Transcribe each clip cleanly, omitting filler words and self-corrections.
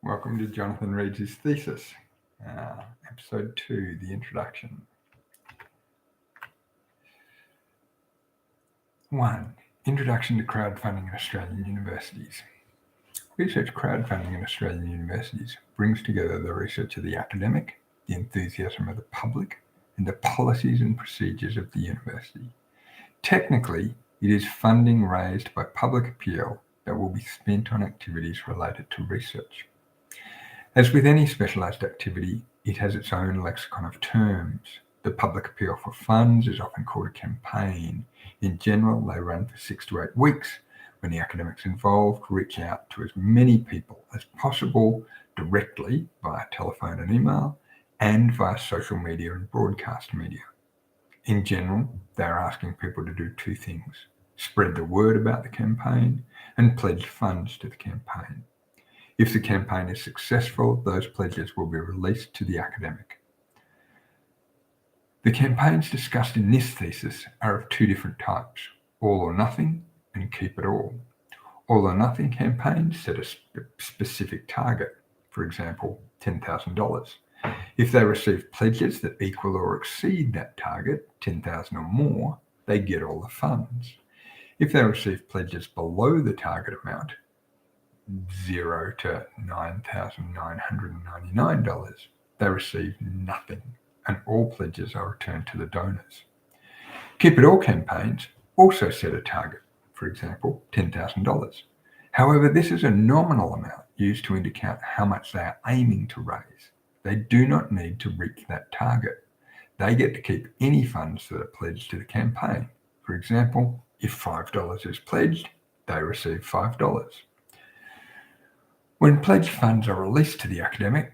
Welcome to Jonathan Reads His Thesis, Episode 2, the Introduction. 1. Introduction to Crowdfunding in Australian Universities. Research crowdfunding in Australian universities brings together the research of the academic, the enthusiasm of the public, and the policies and procedures of the university. Technically, it is funding raised by public appeal that will be spent on activities related to research. As with any specialised activity, it has its own lexicon of terms. The public appeal for funds is often called a campaign. In general, they run for 6 to 8 weeks, when the academics involved reach out to as many people as possible directly via telephone and email, and via social media and broadcast media. In general, they are asking people to do 2 things: spread the word about the campaign and pledge funds to the campaign. If the campaign is successful, those pledges will be released to the academic. The campaigns discussed in this thesis are of 2 different types: all or nothing and keep it all. All or nothing campaigns set a specific target, for example, $10,000. If they receive pledges that equal or exceed that target, $10,000 or more, they get all the funds. If they receive pledges below the target amount, $0 to $9,999, they receive nothing, and all pledges are returned to the donors. Keep It All campaigns also set a target, for example, $10,000. However, this is a nominal amount used to indicate how much they are aiming to raise. They do not need to reach that target. They get to keep any funds that are pledged to the campaign. For example, if $5 is pledged, they receive $5. When pledged funds are released to the academic,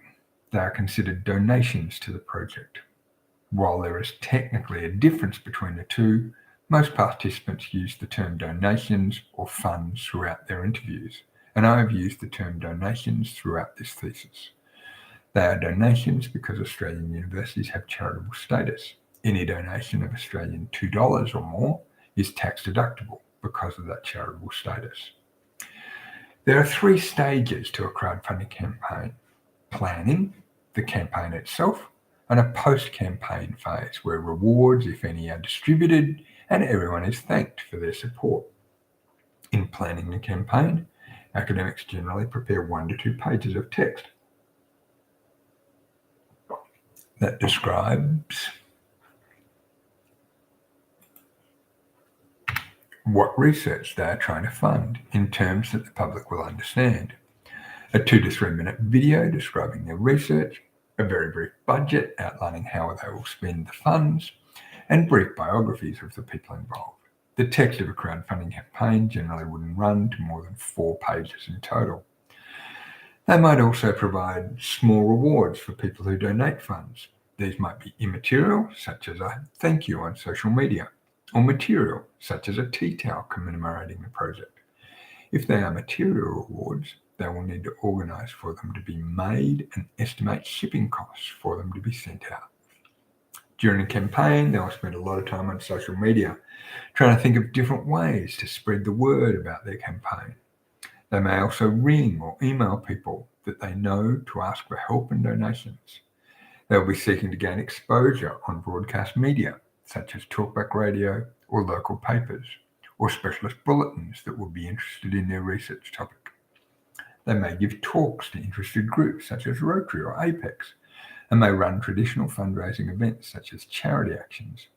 they are considered donations to the project. While there is technically a difference between the two, most participants use the term donations or funds throughout their interviews, and I have used the term donations throughout this thesis. They are donations because Australian universities have charitable status. Any donation of Australian $2 or more is tax deductible because of that charitable status. There are 3 stages to a crowdfunding campaign: planning, the campaign itself, and a post-campaign phase where rewards, if any, are distributed and everyone is thanked for their support. In planning the campaign, academics generally prepare 1 to 2 pages of text that describes what research they are trying to fund in terms that the public will understand. A 2 to 3 minute video describing their research, a very brief budget outlining how they will spend the funds, and brief biographies of the people involved. The text of a crowdfunding campaign generally wouldn't run to more than 4 pages in total. They might also provide small rewards for people who donate funds. These might be immaterial, such as a thank you on social media, or material, such as a tea towel commemorating the project. If they are material rewards, they will need to organise for them to be made and estimate shipping costs for them to be sent out. During a campaign, they will spend a lot of time on social media, trying to think of different ways to spread the word about their campaign. They may also ring or email people that they know to ask for help and donations. They will be seeking to gain exposure on broadcast media, such as talkback radio or local papers, or specialist bulletins that will be interested in their research topic. They may give talks to interested groups such as Rotary or Apex, and may run traditional fundraising events such as charity auctions,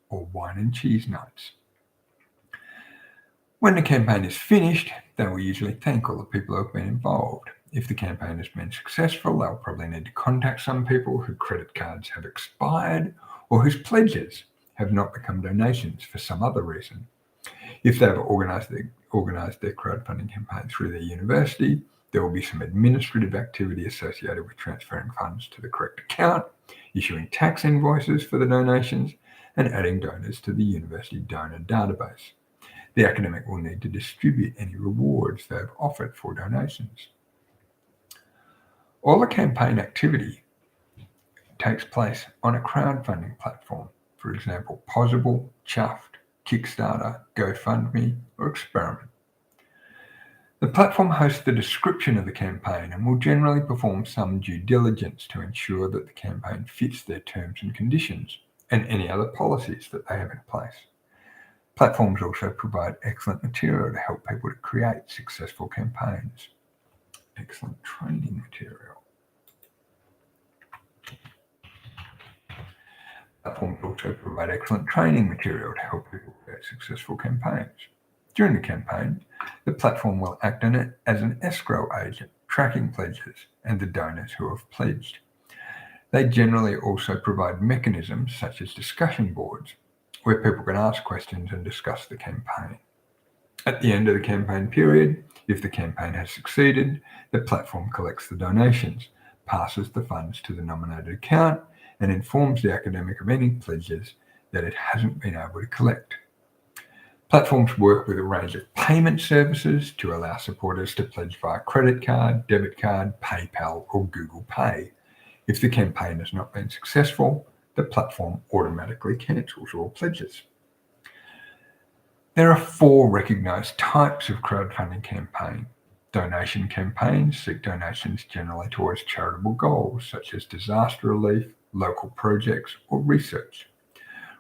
or wine and cheese nights. When the campaign is finished, they will usually thank all the people who have been involved. If the campaign has been successful, they'll probably need to contact some people whose credit cards have expired or whose pledges have not become donations for some other reason. If they've organised their crowdfunding campaign through their university, there will be some administrative activity associated with transferring funds to the correct account, issuing tax invoices for the donations, and adding donors to the university donor database. The academic will need to distribute any rewards they have offered for donations. All the campaign activity takes place on a crowdfunding platform, for example, Pozible, Chuffed, Kickstarter, GoFundMe, or Experiment. The platform hosts the description of the campaign and will generally perform some due diligence to ensure that the campaign fits their terms and conditions and any other policies that they have in place. Platforms also provide excellent material to help people to create successful campaigns. Excellent training material. Platforms also provide excellent training material to help people create successful campaigns. During the campaign, the platform will act on it as an escrow agent, tracking pledges and the donors who have pledged. They generally also provide mechanisms such as discussion boards where people can ask questions and discuss the campaign. At the end of the campaign period, if the campaign has succeeded, the platform collects the donations, passes the funds to the nominated account, and informs the academic of any pledges that it hasn't been able to collect. Platforms work with a range of payment services to allow supporters to pledge via credit card, debit card, PayPal, or Google Pay. If the campaign has not been successful, the platform automatically cancels all pledges. There are 4 recognised types of crowdfunding campaign. Donation campaigns seek donations generally towards charitable goals such as disaster relief, local projects, or research.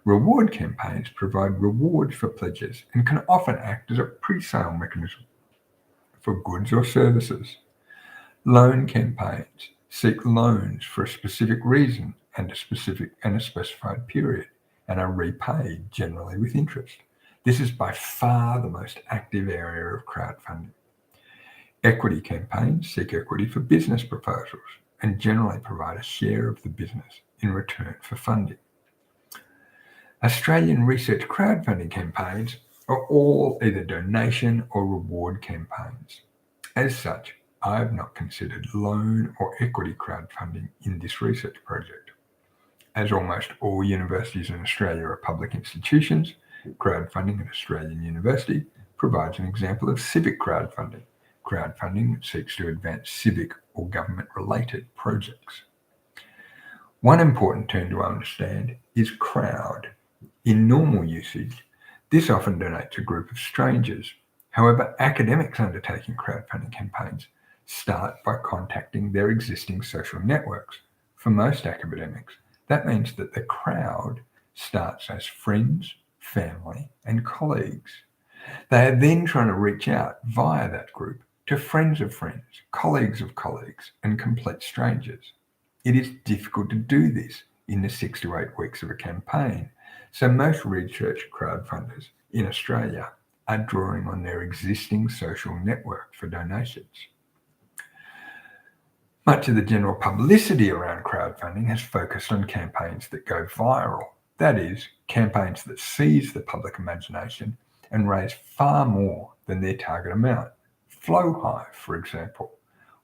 Reward campaigns provide rewards for pledges and can often act as a pre-sale mechanism for goods or services. Loan campaigns seek loans for a specific reason and a specified period and are repaid generally with interest. This is by far the most active area of crowdfunding. Equity campaigns seek equity for business proposals and generally provide a share of the business in return for funding. Australian research crowdfunding campaigns are all either donation or reward campaigns. As such, I have not considered loan or equity crowdfunding in this research project. As almost all universities in Australia are public institutions, crowdfunding at Australian University provides an example of civic crowdfunding that seeks to advance civic or government-related projects. One important term to understand is crowd. In normal usage, this often denotes a group of strangers. However, academics undertaking crowdfunding campaigns start by contacting their existing social networks. For most academics, that means that the crowd starts as friends, family, and colleagues. They are then trying to reach out via that group to friends of friends, colleagues of colleagues, and complete strangers. It is difficult to do this in the 6 to 8 weeks of a campaign, so most research crowdfunders in Australia are drawing on their existing social network for donations. Much of the general publicity around crowdfunding has focused on campaigns that go viral, that is, campaigns that seize the public imagination and raise far more than their target amount. Flowhive, for example,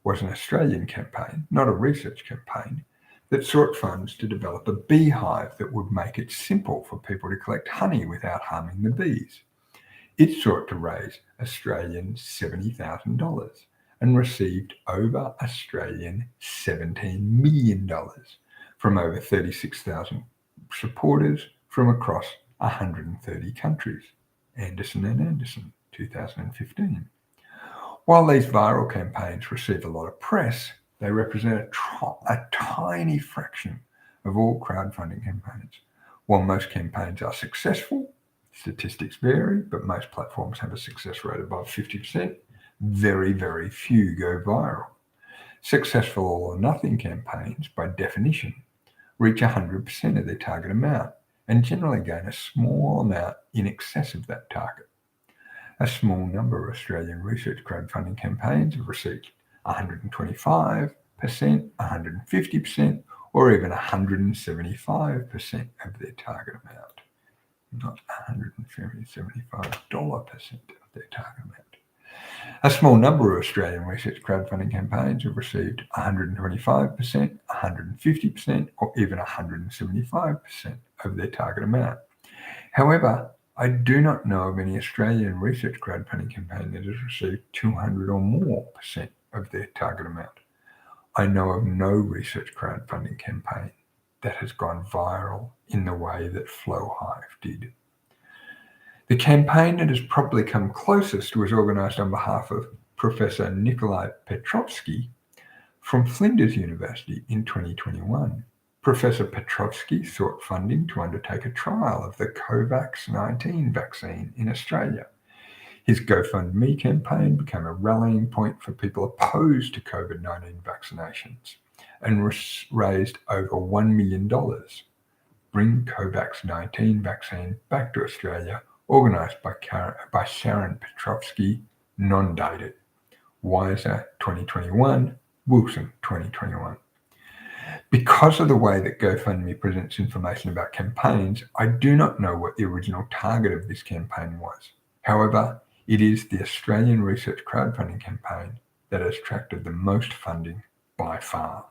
was an Australian campaign, not a research campaign, that sought funds to develop a beehive that would make it simple for people to collect honey without harming the bees. It sought to raise Australian $70,000 and received over Australian $17 million from over 36,000 supporters from across 130 countries. Anderson and Anderson, 2015. While these viral campaigns receive a lot of press, they represent a tiny fraction of all crowdfunding campaigns. While most campaigns are successful, statistics vary, but most platforms have a success rate above 50%. Very, very few go viral. Successful all or nothing campaigns, by definition, reach 100% of their target amount and generally gain a small amount in excess of that target. A small number of Australian research crowdfunding campaigns have received 125%, 150%, or even 175% of their target amount. Not $175% of their target amount. A small number of Australian research crowdfunding campaigns have received 125%, 150%, or even 175% of their target amount. However, I do not know of any Australian research crowdfunding campaign that has received 200 or more % of their target amount. I know of no research crowdfunding campaign that has gone viral in the way that Flowhive did. The campaign that has probably come closest was organised on behalf of Professor Nikolai Petrovsky from Flinders University in 2021. Professor Petrovsky sought funding to undertake a trial of the COVID-19 vaccine in Australia. His GoFundMe campaign became a rallying point for people opposed to COVID-19 vaccinations and raised over $1 million. Bring COVID-19 vaccine back to Australia, organised by Sharon Petrovsky, non-dated. Weiser 2021, Wilson 2021. Because of the way that GoFundMe presents information about campaigns, I do not know what the original target of this campaign was. However, it is the Australian research crowdfunding campaign that has attracted the most funding by far.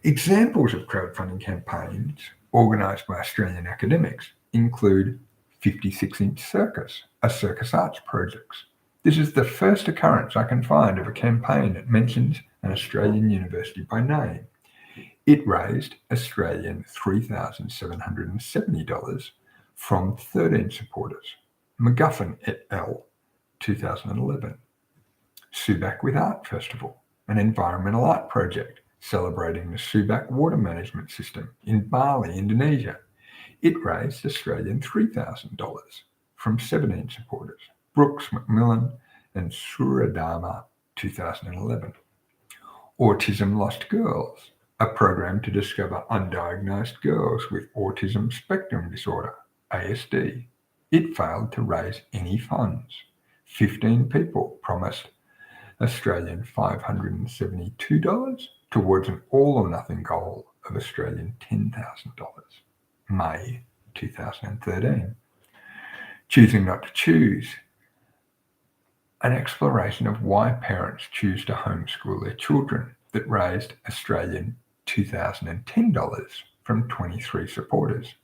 Examples of crowdfunding campaigns organised by Australian academics include 56-inch Circus, a circus arts project. This is the first occurrence I can find of a campaign that mentions an Australian university by name. It raised Australian $3,770 from 13 supporters. McGuffin et al., 2011. Subak with Art Festival, an environmental art project celebrating the Subak water management system in Bali, Indonesia. It raised Australian $3,000 from 17 supporters. Brooks, Macmillan and Suradharma, 2011. Autism Lost Girls, a program to discover undiagnosed girls with autism spectrum disorder, ASD. It failed to raise any funds. 15 people promised Australian $572 towards an all-or-nothing goal of Australian $10,000. May 2013. Choosing Not to Choose, an exploration of why parents choose to homeschool their children that raised Australian $2,010 from 23 supporters.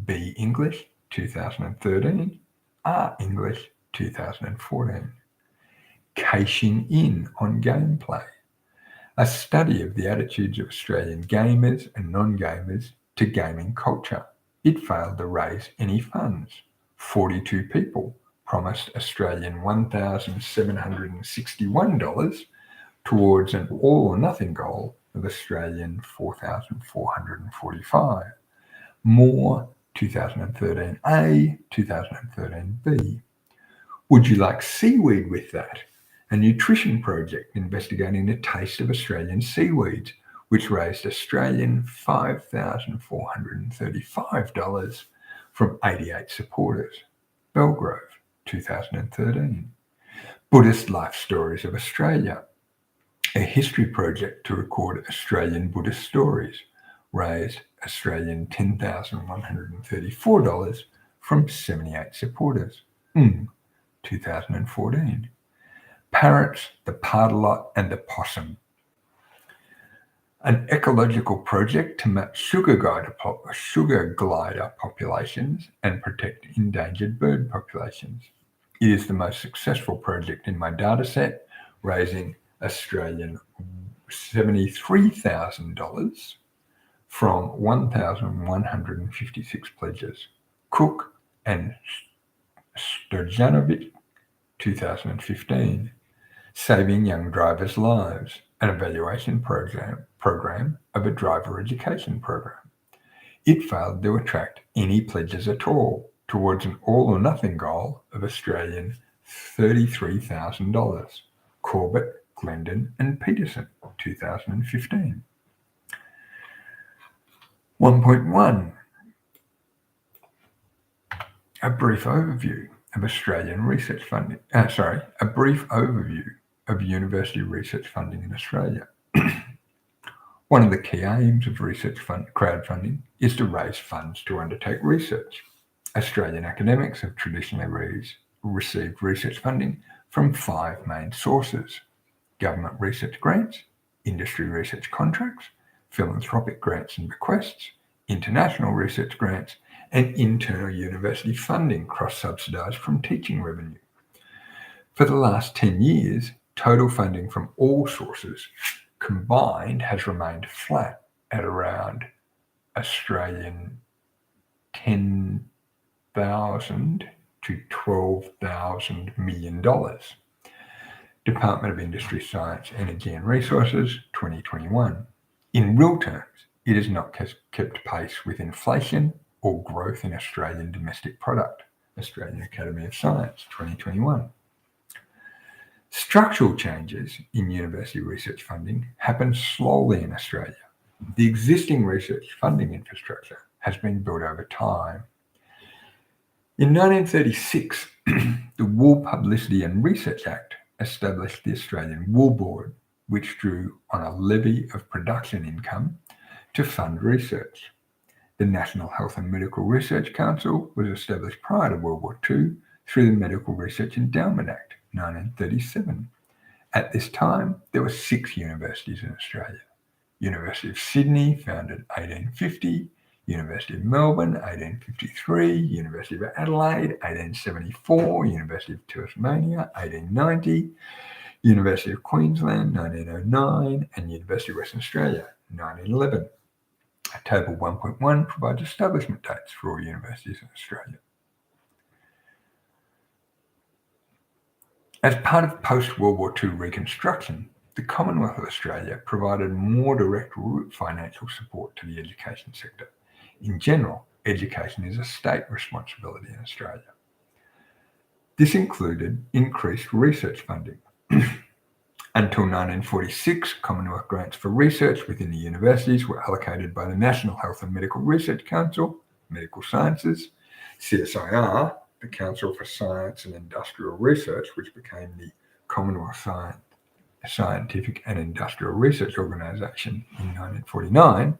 B English 2013, R English 2014. Cashing in on gameplay, a study of the attitudes of Australian gamers and non-gamers to gaming culture. It failed to raise any funds. 42 people promised Australian $1,761 towards an all-or-nothing goal of Australian $4,445. More 2013A, 2013B. Would you like seaweed with that? A nutrition project investigating the taste of Australian seaweeds, which raised Australian $5,435 from 88 supporters. Belgrove, 2013. Buddhist Life Stories of Australia, a history project to record Australian Buddhist stories, raised Australian $10,134 from 78 supporters. 2014. Parrots, the Pardalot and the Possum, an ecological project to map sugar glider populations and protect endangered bird populations. It is the most successful project in my dataset, raising Australian $73,000 from 1,156 pledges. Cook and Stojanovic, 2015. Saving Young Drivers' Lives, an evaluation program of a driver education program. It failed to attract any pledges at all towards an all-or-nothing goal of Australian $33,000. Corbett, Glendon and Peterson, 2015. 1.1. A brief overview of Australian research funding. A brief overview of university research funding in Australia. One of the key aims of research crowdfunding is to raise funds to undertake research. Australian academics have traditionally received research funding from 5 main sources: government research grants, industry research contracts, philanthropic grants and bequests, international research grants, and internal university funding cross-subsidised from teaching revenue. For the last 10 years, total funding from all sources combined has remained flat at around Australian $10,000 to $12,000 million. Department of Industry, Science, Energy and Resources, 2021. In real terms, it has not kept pace with inflation or growth in Australian domestic product, Australian Academy of Science, 2021. Structural changes in university research funding happen slowly in Australia. The existing research funding infrastructure has been built over time. In 1936, the Wool Publicity and Research Act established the Australian Wool Board, which drew on a levy of production income to fund research. The National Health and Medical Research Council was established prior to World War II through the Medical Research Endowment Act, 1937. At this time, there were 6 universities in Australia. University of Sydney, founded 1850, University of Melbourne, 1853, University of Adelaide, 1874, University of Tasmania, 1890, University of Queensland, 1909, and University of Western Australia, 1911. Table 1.1 provides establishment dates for all universities in Australia. As part of post-World War II reconstruction, the Commonwealth of Australia provided more direct financial support to the education sector. In general, education is a state responsibility in Australia. This included increased research funding. Until 1946, Commonwealth grants for research within the universities were allocated by the National Health and Medical Research Council, Medical Sciences, CSIR, the Council for Science and Industrial Research, which became the Commonwealth Scientific and Industrial Research Organisation in 1949,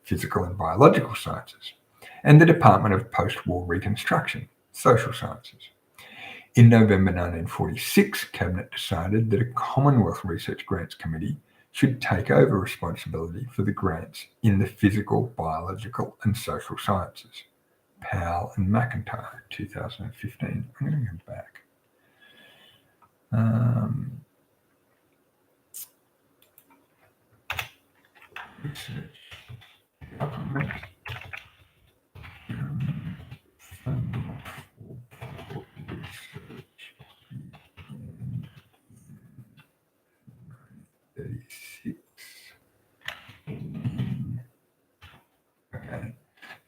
Physical and Biological Sciences, and the Department of Post-War Reconstruction, Social Sciences. In November 1946, Cabinet decided that a Commonwealth Research Grants Committee should take over responsibility for the grants in the physical, biological and social sciences. Powell and McIntyre, 2015. I'm going to go back. Research government funding for research in 36. Okay.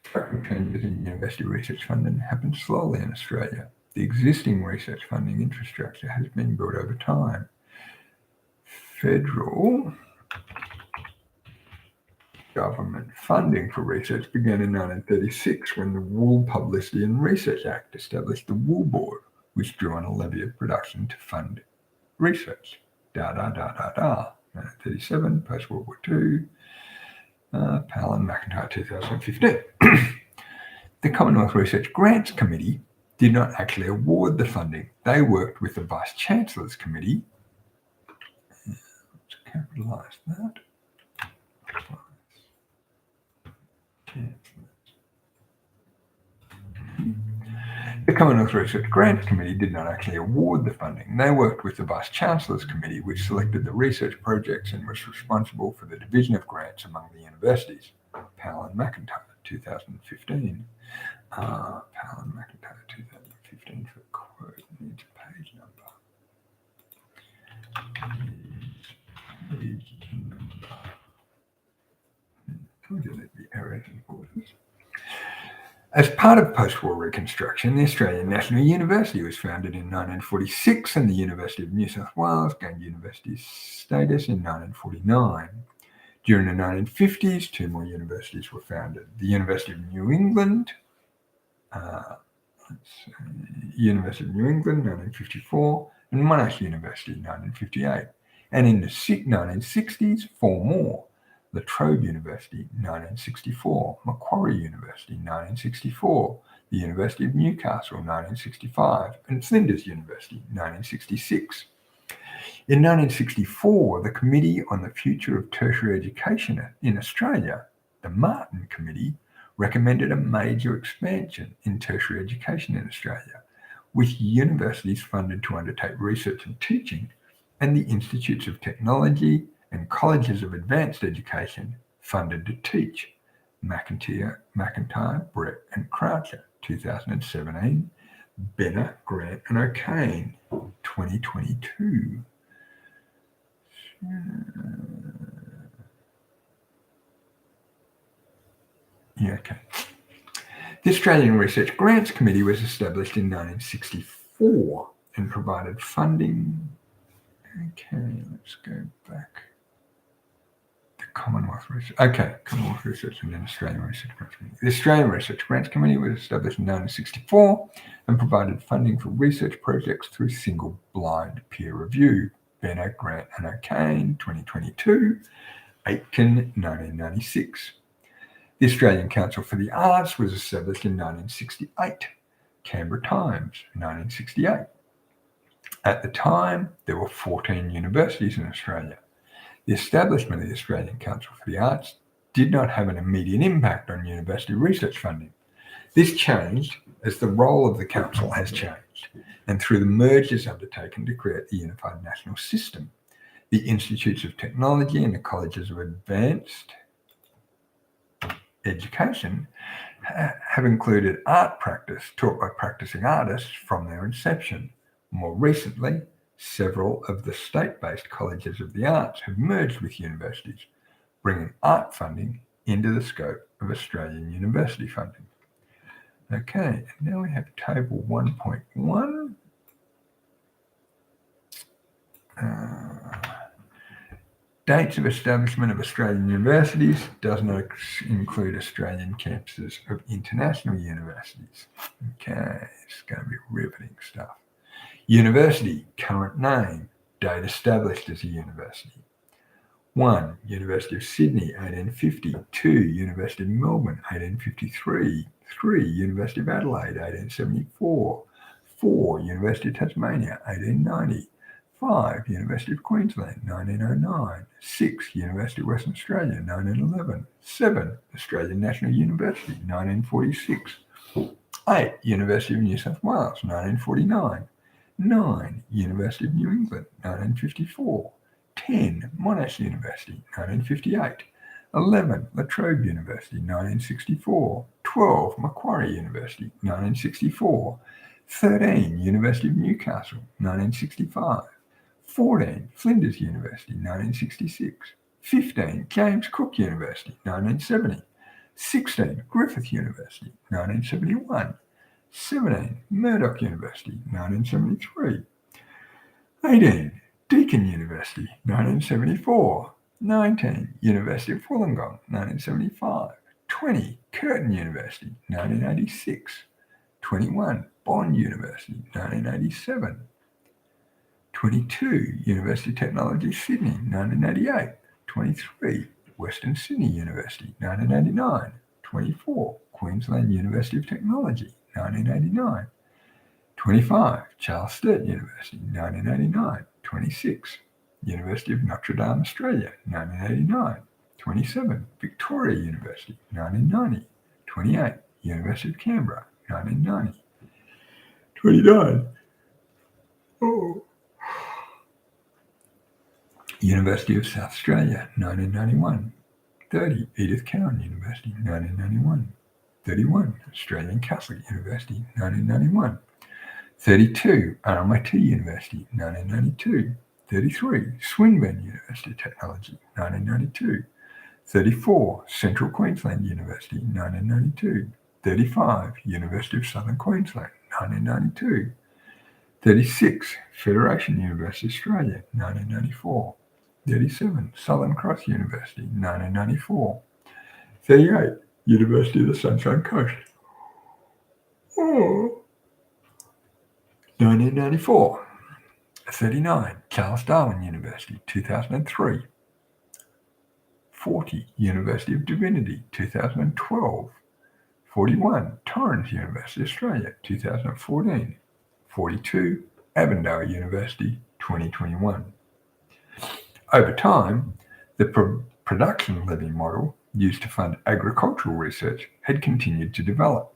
Structural changes in university research funding happen slowly in Australia. The existing research funding infrastructure has been built over time. Federal government funding for research began in 1936 when the Wool Publicity and Research Act established the Wool Board, which drew on a levy of production to fund research. 1937, post-World War II, Powell and McIntyre, 2015. The Commonwealth Research Grants Committee did not actually award the funding. They worked with the Vice-Chancellor's Committee. Let's capitalise that. The Commonwealth Research Grants Committee did not actually award the funding. They worked with the Vice-Chancellor's Committee, which selected the research projects and was responsible for the division of grants among the universities. Powell and McIntyre, 2015. Powell and McIntyre, 2015 for quote needs page number. Page number. Told you there'd be errors and pauses. As part of post-war reconstruction, the Australian National University was founded in 1946 and the University of New South Wales gained university status in 1949. During the 1950s, 2 more universities were founded. The University of New England, University of New England, 1954, and Monash University, 1958. And in the 1960s, 4 more. La Trobe University, 1964, Macquarie University, 1964, the University of Newcastle, 1965, and Flinders University, 1966. In 1964, the Committee on the Future of Tertiary Education in Australia, the Martin Committee, recommended a major expansion in tertiary education in Australia, with universities funded to undertake research and teaching, and the Institutes of Technology and colleges of advanced education funded to teach. McIntyre, Brett and Croucher, 2017. Benner, Grant and O'Kane, 2022. Yeah, okay. The Australian Research Grants Committee was established in 1964 and provided funding. Okay, let's go back. The Commonwealth Research. Okay, Commonwealth Research and then Australian Research Grants Committee. The Australian Research Grants Committee was established in 1964 and provided funding for research projects through single blind peer review. Bennett, Grant and O'Kane, 2022. Aitken, 1996. The Australian Council for the Arts was established in 1968. Canberra Times, 1968. At the time, there were 14 universities in Australia. The establishment of the Australian Council for the Arts did not have an immediate impact on university research funding. This changed as the role of the council has changed and through the mergers undertaken to create the unified national system. The Institutes of Technology and the Colleges of Advanced Education have included art practice taught by practicing artists from their inception. More recently, several of the state-based colleges of the arts have merged with universities, bringing art funding into the scope of Australian university funding. Okay, and now we have table 1.1. Dates of establishment of Australian universities does not include Australian campuses of international universities. Okay, it's going to be riveting stuff. University, current name, date established as a university. 1. University of Sydney, 1850. 2. University of Melbourne, 1853. 3. University of Adelaide, 1874. 4. University of Tasmania, 1890. 5. University of Queensland, 1909. 6. University of Western Australia, 1911. 7. Australian National University, 1946. 8. University of New South Wales, 1949. 9. University of New England, 1954. 10. Monash University, 1958. 11. La Trobe University, 1964. 12. Macquarie University, 1964. 13. University of Newcastle, 1965. 14. Flinders University, 1966. 15. James Cook University, 1970. 16. Griffith University, 1971. 17. Murdoch University, 1973. 18. Deakin University, 1974. 19. University of Wollongong, 1975. 20. Curtin University, 1986. 21. Bond University, 1987. 22. University of Technology, Sydney, 1988. 23. Western Sydney University, 1989. 24. Queensland University of Technology, 1989. 25. Charles Sturt University, 1989. 26. University of Notre Dame, Australia, 1989. 27. Victoria University, 1990. 28. University of Canberra, 1990. 29. University of South Australia, 1991. 30. Edith Cowan University, 1991. 31. Australian Catholic University, 1991. 32. RMIT University, 1992. 33. Swinburne University of Technology, 1992. 34. Central Queensland University, 1992. 35. University of Southern Queensland, 1992. 36. Federation University Australia, 1994. 37. Southern Cross University, 1994. 38. University of the Sunshine Coast. 1994. 39. Charles Darwin University, 2003. 40. University of Divinity, 2012. 41. Torrens University Australia, 2014. 42. Avondale University, 2021. Over time, the production levy model used to fund agricultural research had continued to develop.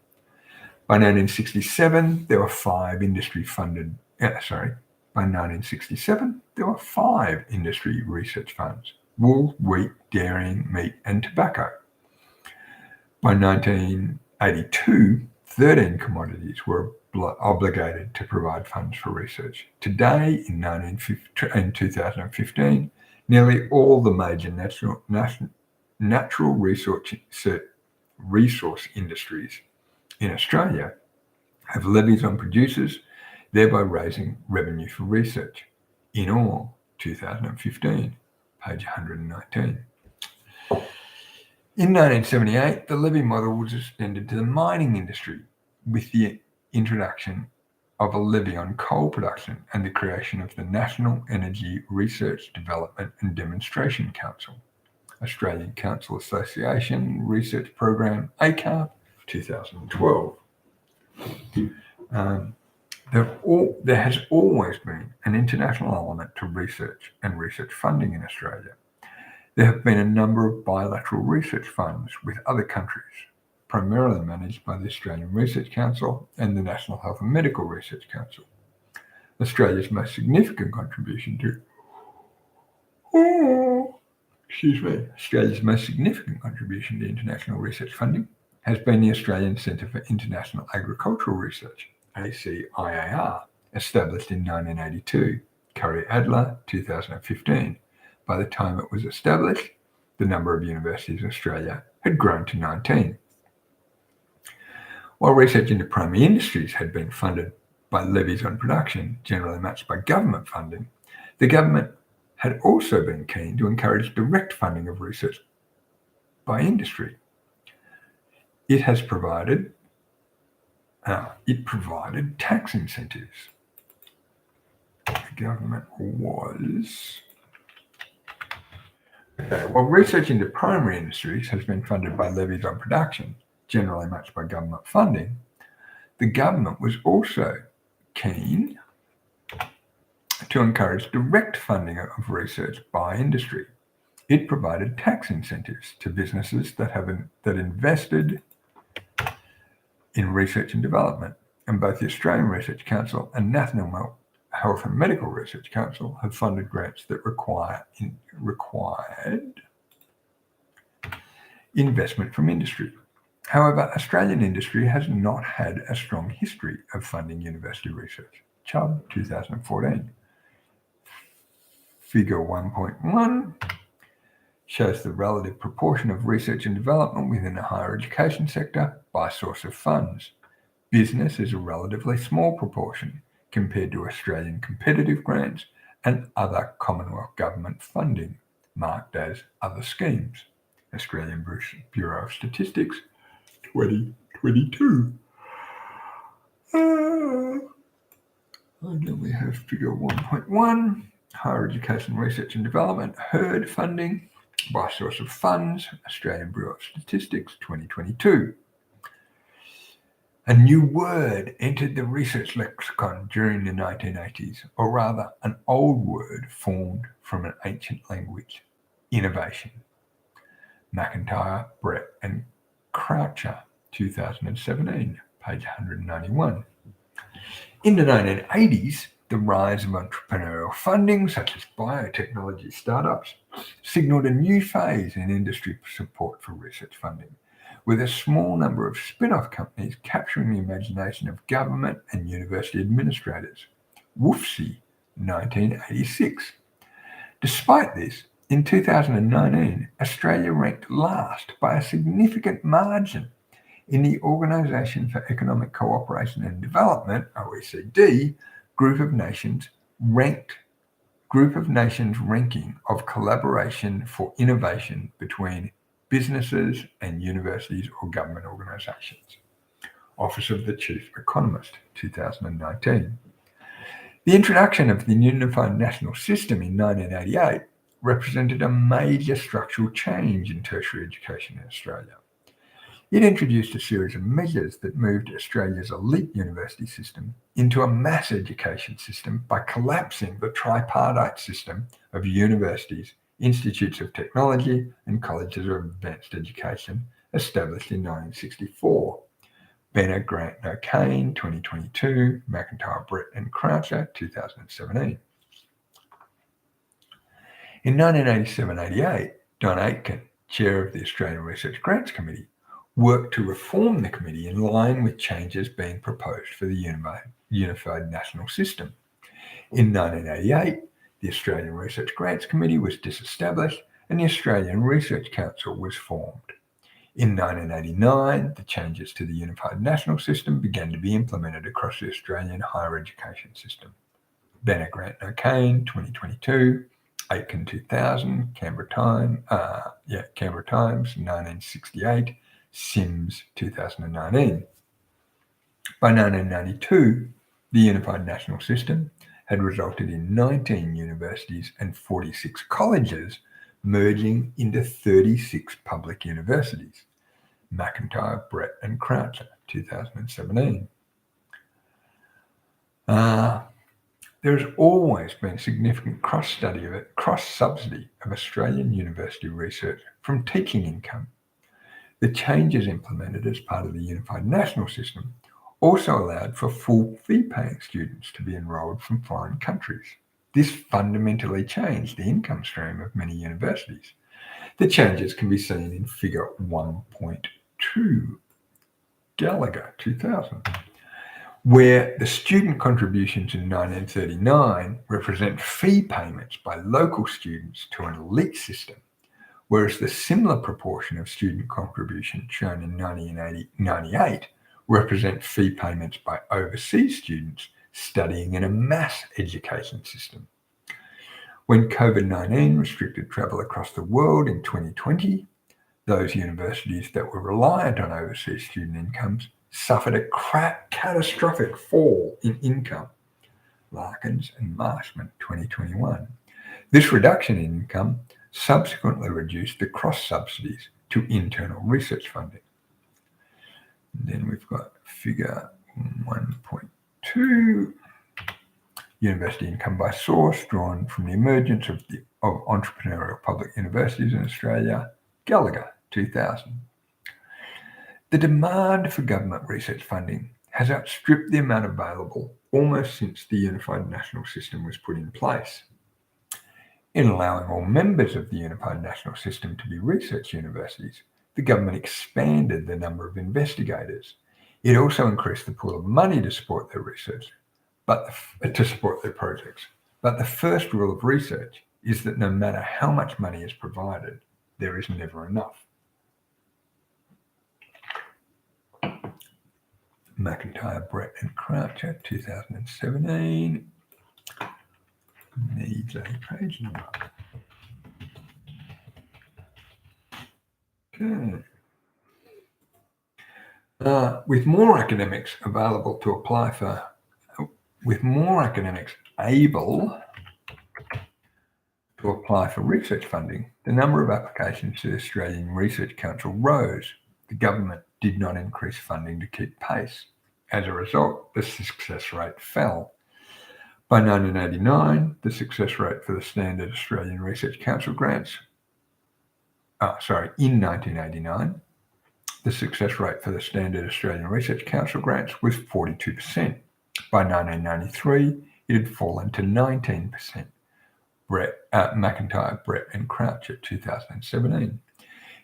By 1967, there were 5 industry-funded. By 1967, there were 5 industry research funds: wool, wheat, dairying, meat, and tobacco. By 1982, 13 commodities were obligated to provide funds for research. Today, in 2015, Nearly all the major natural resource industries in Australia have levies on producers, thereby raising revenue for research. In all, 2015, page 119. In 1978, the levy model was extended to the mining industry with the introduction of a levy on coal production and the creation of the National Energy Research, Development and Demonstration Council, Australian Council Association Research Program, ACAR, 2012. There has always been an international element to research and research funding in Australia. There have been a number of bilateral research funds with other countries, primarily managed by the Australian Research Council and the National Health and Medical Research Council. Australia's most significant contribution to international research funding has been the Australian Centre for International Agricultural Research, ACIAR, established in 1982, Curry Adler, 2015. By the time it was established, the number of universities in Australia had grown to 19. While research into primary industries had been funded by levies on production, generally matched by government funding, the government had also been keen to encourage direct funding of research by industry. It provided tax incentives. The government was... While research into primary industries has been funded by levies on production, generally matched by government funding, the government was also keen to encourage direct funding of research by industry. It provided tax incentives to businesses that invested in research and development, and both the Australian Research Council and National Health and Medical Research Council have funded grants that required investment from industry. However, Australian industry has not had a strong history of funding university research. Chubb, 2014. Figure 1.1 shows the relative proportion of research and development within the higher education sector by source of funds. Business is a relatively small proportion compared to Australian competitive grants and other Commonwealth government funding, marked as other schemes. Australian Bureau of Statistics, 2022. And then we have figure 1.1, higher education research and development, HERD funding by source of funds, Australian Bureau of Statistics, 2022. A new word entered the research lexicon during the 1980s, or rather an old word formed from an ancient language, innovation. McIntyre, Brett and Croucher, 2017, page 191. In the 1980s, the rise of entrepreneurial funding, such as biotechnology startups, signalled a new phase in industry support for research funding, with a small number of spin-off companies capturing the imagination of government and university administrators. WFSI, 1986. Despite this, in 2019, Australia ranked last by a significant margin in the Organisation for Economic Cooperation and Development, OECD, Group of Nations ranking of collaboration for innovation between businesses and universities or government organisations. Office of the Chief Economist, 2019. The introduction of the Unified National System in 1988 represented a major structural change in tertiary education in Australia. It introduced a series of measures that moved Australia's elite university system into a mass education system by collapsing the tripartite system of universities, institutes of technology, and colleges of advanced education established in 1964. Benner, Grant and O'Kane, 2022, McIntyre, Brett and Croucher, 2017. In 1987-88, Don Aitken, chair of the Australian Research Grants Committee, worked to reform the committee in line with changes being proposed for the Unified National System. In 1988, The Australian Research Grants Committee was disestablished and the Australian Research Council was formed. In 1989, the changes to the Unified National System began to be implemented across the Australian higher education system. Benner, Grant and O'Kane, 2022, Aitken 2000, Canberra Times, 1968, Sims 2019. By 1992, the Unified National System had resulted in 19 universities and 46 colleges merging into 36 public universities. McIntyre, Brett and Croucher, 2017. There has always been significant cross-subsidy of Australian university research from teaching income. The changes implemented as part of the Unified National System also allowed for full fee-paying students to be enrolled from foreign countries. This fundamentally changed the income stream of many universities. The changes can be seen in Figure 1.2, Gallagher, 2000, where the student contributions in 1939 represent fee payments by local students to an elite system, whereas the similar proportion of student contributions shown in 1998 represent fee payments by overseas students studying in a mass education system. When COVID-19 restricted travel across the world in 2020, those universities that were reliant on overseas student incomes suffered a catastrophic fall in income. Larkins and Marshman, 2021. This reduction in income subsequently reduced the cross-subsidies to internal research funding. And then we've got Figure 1.2, university income by source, drawn from the emergence of entrepreneurial public universities in Australia, Gallagher, 2000. The demand for government research funding has outstripped the amount available almost since the Unified National System was put in place. In allowing all members of the Unified National System to be research universities, the government expanded the number of investigators. It also increased the pool of money to support their research, to support their projects. But the first rule of research is that no matter how much money is provided, there is never enough. McIntyre, Brett and Croucher, 2017. Needs a page number. Okay. With more academics able to apply for research funding, the number of applications to the Australian Research Council rose. The government did not increase funding to keep pace. As a result, the success rate fell. By 1989, the success rate for the standard Australian Research Council grants, in 1989, the success rate for the standard Australian Research Council grants was 42%. By 1993, it had fallen to 19%. McIntyre, Brett and Croucher, 2017.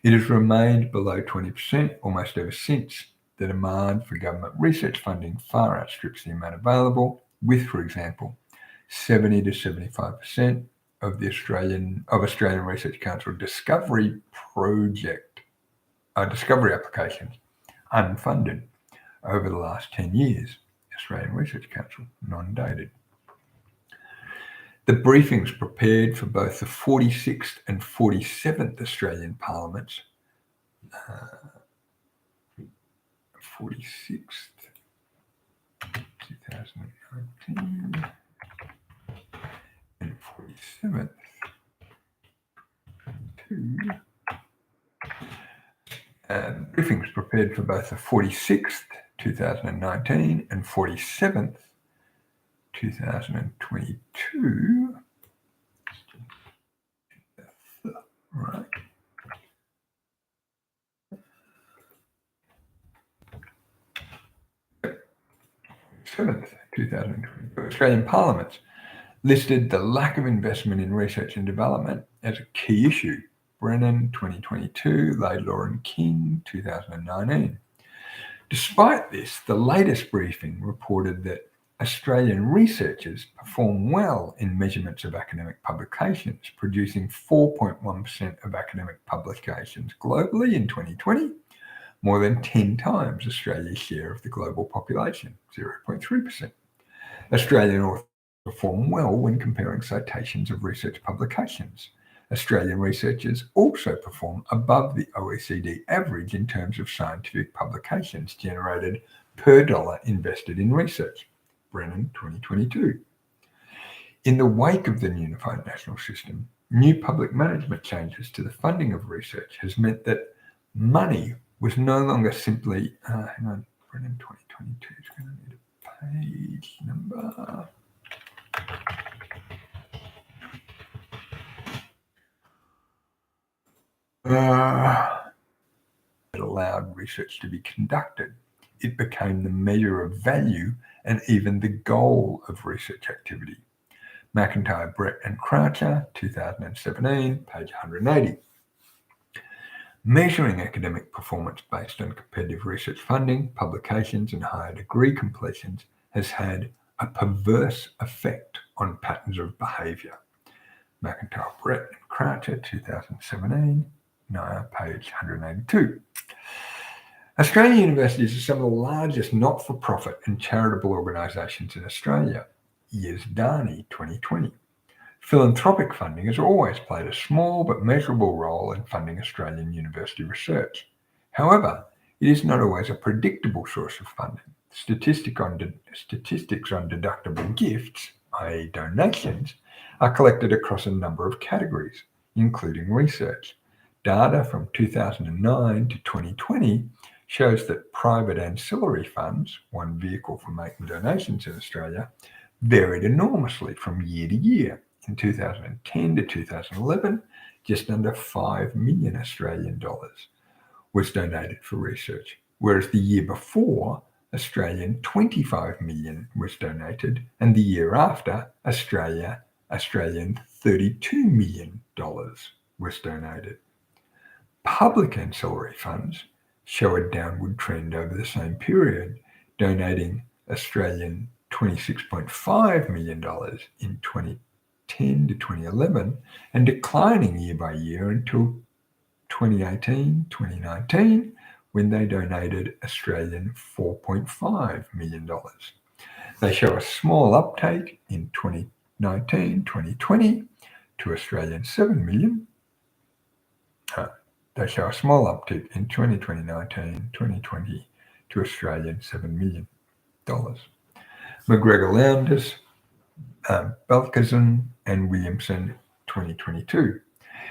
It has remained below 20% almost ever since. The demand for government research funding far outstrips the amount available, with, for example, 70 to 75% of the Australian Research Council discovery applications unfunded over the last 10 years. Australian Research Council, non-dated. The briefings prepared for both the 46th and 47th Australian Parliaments, 46th, 2019, and 47th, briefings prepared for both the 46th, 2019, and 47th, 2022. Right. Seventh, 2022. Australian Parliaments listed the lack of investment in research and development as a key issue. Brennan, 2022, Laidlaw and King, 2019. Despite this, the latest briefing reported that Australian researchers perform well in measurements of academic publications, producing 4.1% of academic publications globally in 2020, more than 10 times Australia's share of the global population, 0.3%. Australian authors perform well when comparing citations of research publications. Australian researchers also perform above the OECD average in terms of scientific publications generated per dollar invested in research. Brennan, 2022. In the wake of the Unified National System, new public management changes to the funding of research has meant that money was no longer simply, Brennan, 2022 is going to need a page number. It allowed research to be conducted. It became the measure of value and even the goal of research activity. McIntyre, Brett and Croucher, 2017, page 180. Measuring academic performance based on competitive research funding, publications and higher degree completions has had a perverse effect on patterns of behaviour. McIntyre, Brett and Croucher, 2017, page 182. Australian universities are some of the largest not-for-profit and charitable organisations in Australia. Yazdani, 2020. Philanthropic funding has always played a small but measurable role in funding Australian university research. However, it is not always a predictable source of funding. Statistics on deductible gifts, i.e. donations, are collected across a number of categories, including research. Data from 2009 to 2020 shows that private ancillary funds, one vehicle for making donations in Australia, varied enormously from year to year. In 2010 to 2011, just under 5 million Australian dollars was donated for research, whereas the year before, Australian 25 million was donated, and the year after, Australian $32 million was donated. Public ancillary funds show a downward trend over the same period, donating Australian $26.5 million in 2010 to 2011 and declining year by year until 2018-2019 when they donated Australian $4.5 million. They show a small uptake in 2019-2020 to Australian $7 million. They show a small uptick in 2019-2020 to Australian $7 million. McGregor Lowndes, Balkazan and Williamson, 2022.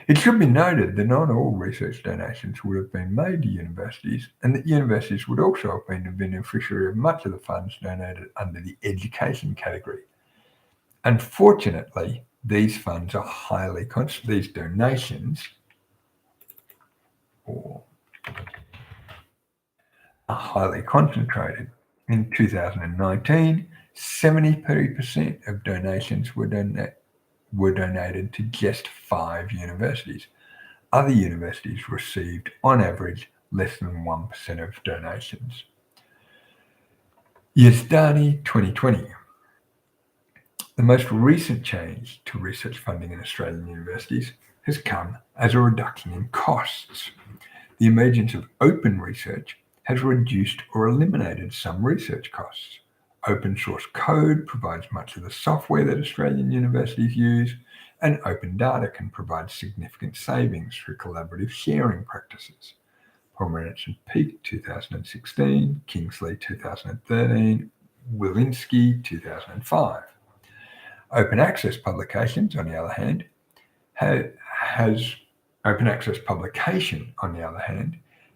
It should be noted that not all research donations would have been made to universities, and that universities would also have been the beneficiary of much of the funds donated under the education category. Unfortunately, these funds are these donations are highly concentrated. In 2019, 73% of donations were donated to just 5 universities. Other universities received, on average, less than 1% of donations. Yazdani, 2020. The most recent change to research funding in Australian universities has come as a reduction in costs. The emergence of open research has reduced or eliminated some research costs. Open source code provides much of the software that Australian universities use, and open data can provide significant savings through collaborative sharing practices. Pomerantz and Peake, 2016, Kingsley, 2013, Wilinski, 2005. Open access publication, on the other hand,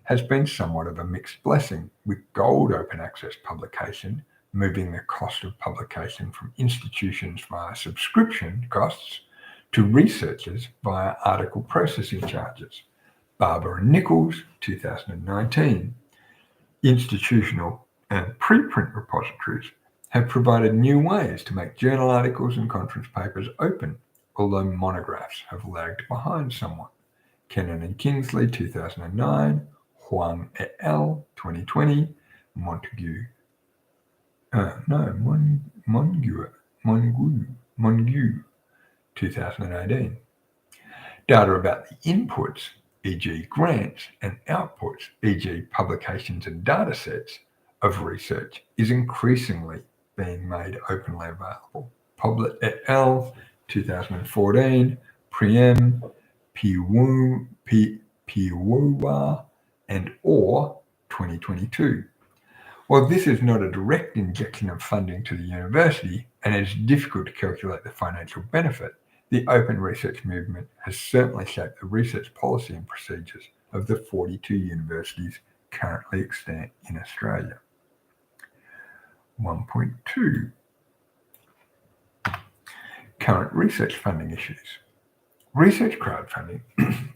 has been somewhat of a mixed blessing, with gold open access publication moving the cost of publication from institutions via subscription costs to researchers via article processing charges. Barber and Nichols, 2019. Institutional and preprint repositories have provided new ways to make journal articles and conference papers open, although monographs have lagged behind somewhat. Kennan and Kingsley, 2009, Huang et al., 2020, Mongue, 2018. Data about the inputs, e.g. grants, and outputs, e.g. publications and datasets of research, is increasingly being made openly available. Poblet et al., 2014, Priem, Piwowa, and Orr, 2022. While this is not a direct injection of funding to the university, and it is difficult to calculate the financial benefit, the open research movement has certainly shaped the research policy and procedures of the 42 universities currently extant in Australia. 1.2. Current research funding issues. Research crowdfunding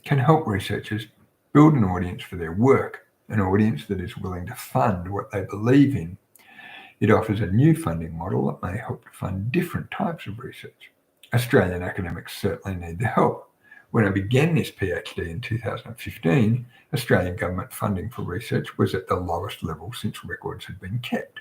can help researchers build an audience for their work, an audience that is willing to fund what they believe in. It offers a new funding model that may help to fund different types of research. Australian academics certainly need the help. When I began this PhD in 2015, Australian government funding for research was at the lowest level since records had been kept.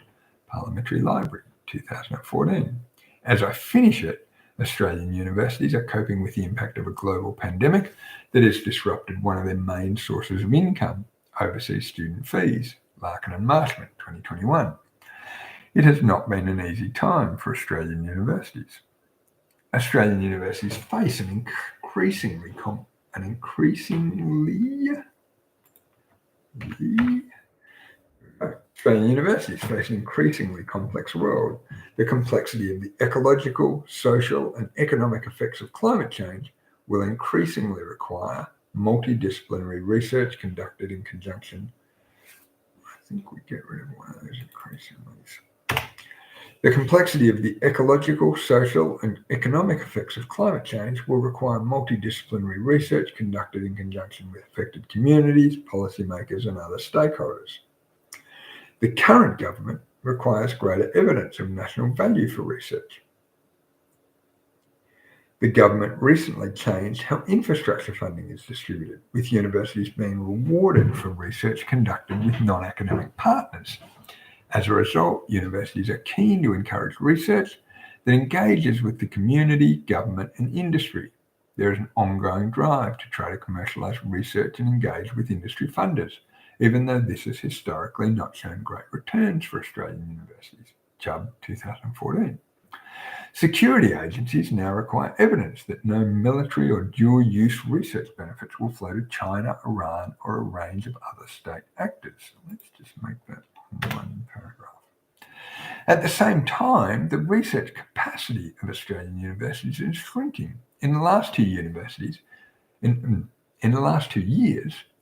Parliamentary Library, 2014. As I finish it, Australian universities are coping with the impact of a global pandemic that has disrupted one of their main sources of income, overseas student fees, Larkin and Marshman, 2021. It has not been an easy time for Australian universities. Australian universities face Australian universities face an increasingly complex world. The complexity of the ecological, social, and economic effects of climate change will increasingly require multidisciplinary research conducted in conjunction. I think we get rid of one of those increasingly. The complexity of the ecological, social, and economic effects of climate change will require multidisciplinary research conducted in conjunction with affected communities, policymakers, and other stakeholders. The current government requires greater evidence of national value for research. The government recently changed how infrastructure funding is distributed, with universities being rewarded for research conducted with non-academic partners. As a result, universities are keen to encourage research that engages with the community, government, and industry. There is an ongoing drive to try to commercialise research and engage with industry funders, even though this has historically not shown great returns for Australian universities. Chubb, 2014. Security agencies now require evidence that no military or dual-use research benefits will flow to China, Iran, or a range of other state actors. Let's just make that one paragraph. At the same time, the research capacity of Australian universities is shrinking. In the last 2 years,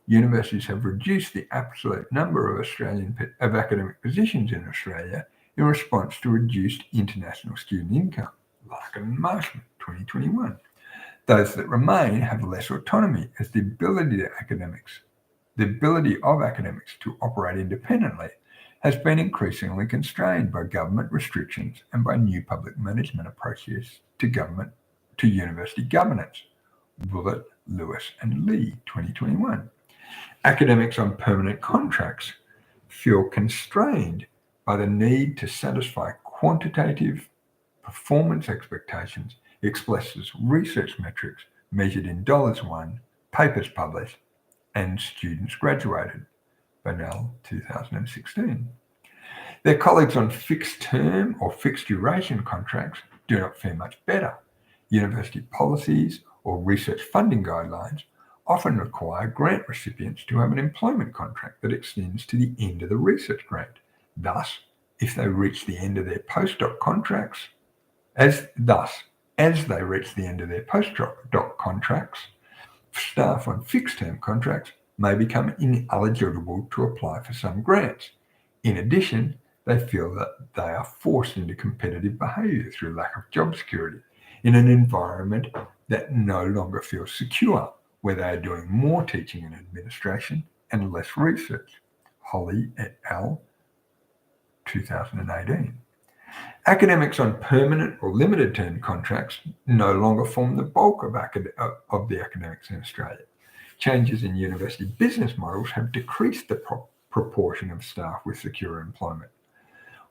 universities have reduced the absolute number of academic positions in Australia in response to reduced international student income, Larkin and Marshman, 2021. Those that remain have less autonomy as the ability of academics to operate independently has been increasingly constrained by government restrictions and by new public management approaches to university governance, Bullitt, Lewis and Lee, 2021. Academics on permanent contracts feel constrained by the need to satisfy quantitative performance expectations expressed as research metrics measured in dollars won, papers published, and students graduated. Burnell, 2016. Their colleagues on fixed term or fixed duration contracts do not fare much better. University policies or research funding guidelines often require grant recipients to have an employment contract that extends to the end of the research grant. Thus, if they reach the end of their postdoc contracts, as they reach the end of their postdoc contracts, staff on fixed-term contracts may become ineligible to apply for some grants. In addition, they feel that they are forced into competitive behaviour through lack of job security in an environment that no longer feels secure, where they are doing more teaching and administration and less research. Holly et al., 2018. Academics on permanent or limited term contracts no longer form the bulk of the academics in Australia. Changes in university business models have decreased the proportion of staff with secure employment.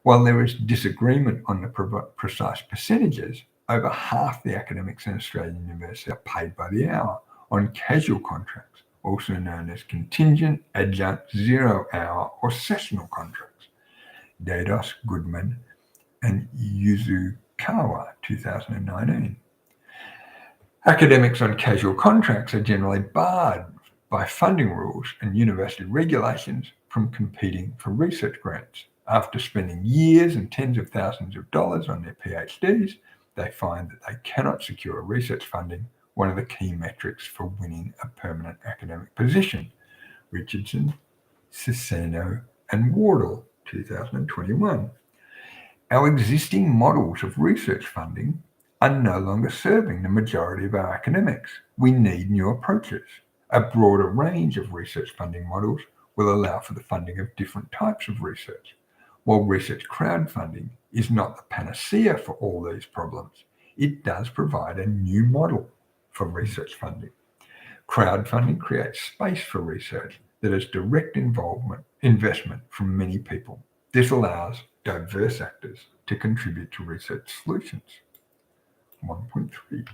While there is disagreement on the precise percentages, over half the academics in Australian universities are paid by the hour on casual contracts, also known as contingent, adjunct, zero-hour or sessional contracts. Dados, Goodman, and Yuzukawa, 2019. Academics on casual contracts are generally barred by funding rules and university regulations from competing for research grants. After spending years and tens of thousands of dollars on their PhDs, they find that they cannot secure research funding, one of the key metrics for winning a permanent academic position. Richardson, Ciceno, and Wardle, 2021. Our existing models of research funding are no longer serving the majority of our academics. We need new approaches. A broader range of research funding models will allow for the funding of different types of research. While research crowdfunding is not the panacea for all these problems, it does provide a new model for research funding. Crowdfunding creates space for research that has direct investment from many people. This allows diverse actors to contribute to research solutions. 1.3.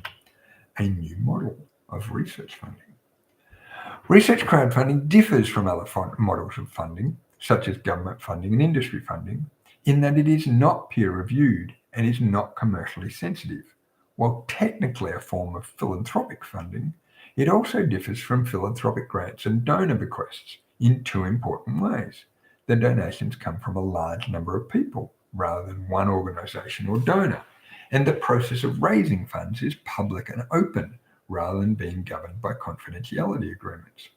A new model of research funding. Research crowdfunding differs from other models of funding, such as government funding and industry funding, in that it is not peer-reviewed and is not commercially sensitive. While technically a form of philanthropic funding, it also differs from philanthropic grants and donor bequests in two important ways. The donations come from a large number of people rather than one organisation or donor, and the process of raising funds is public and open rather than being governed by confidentiality agreements.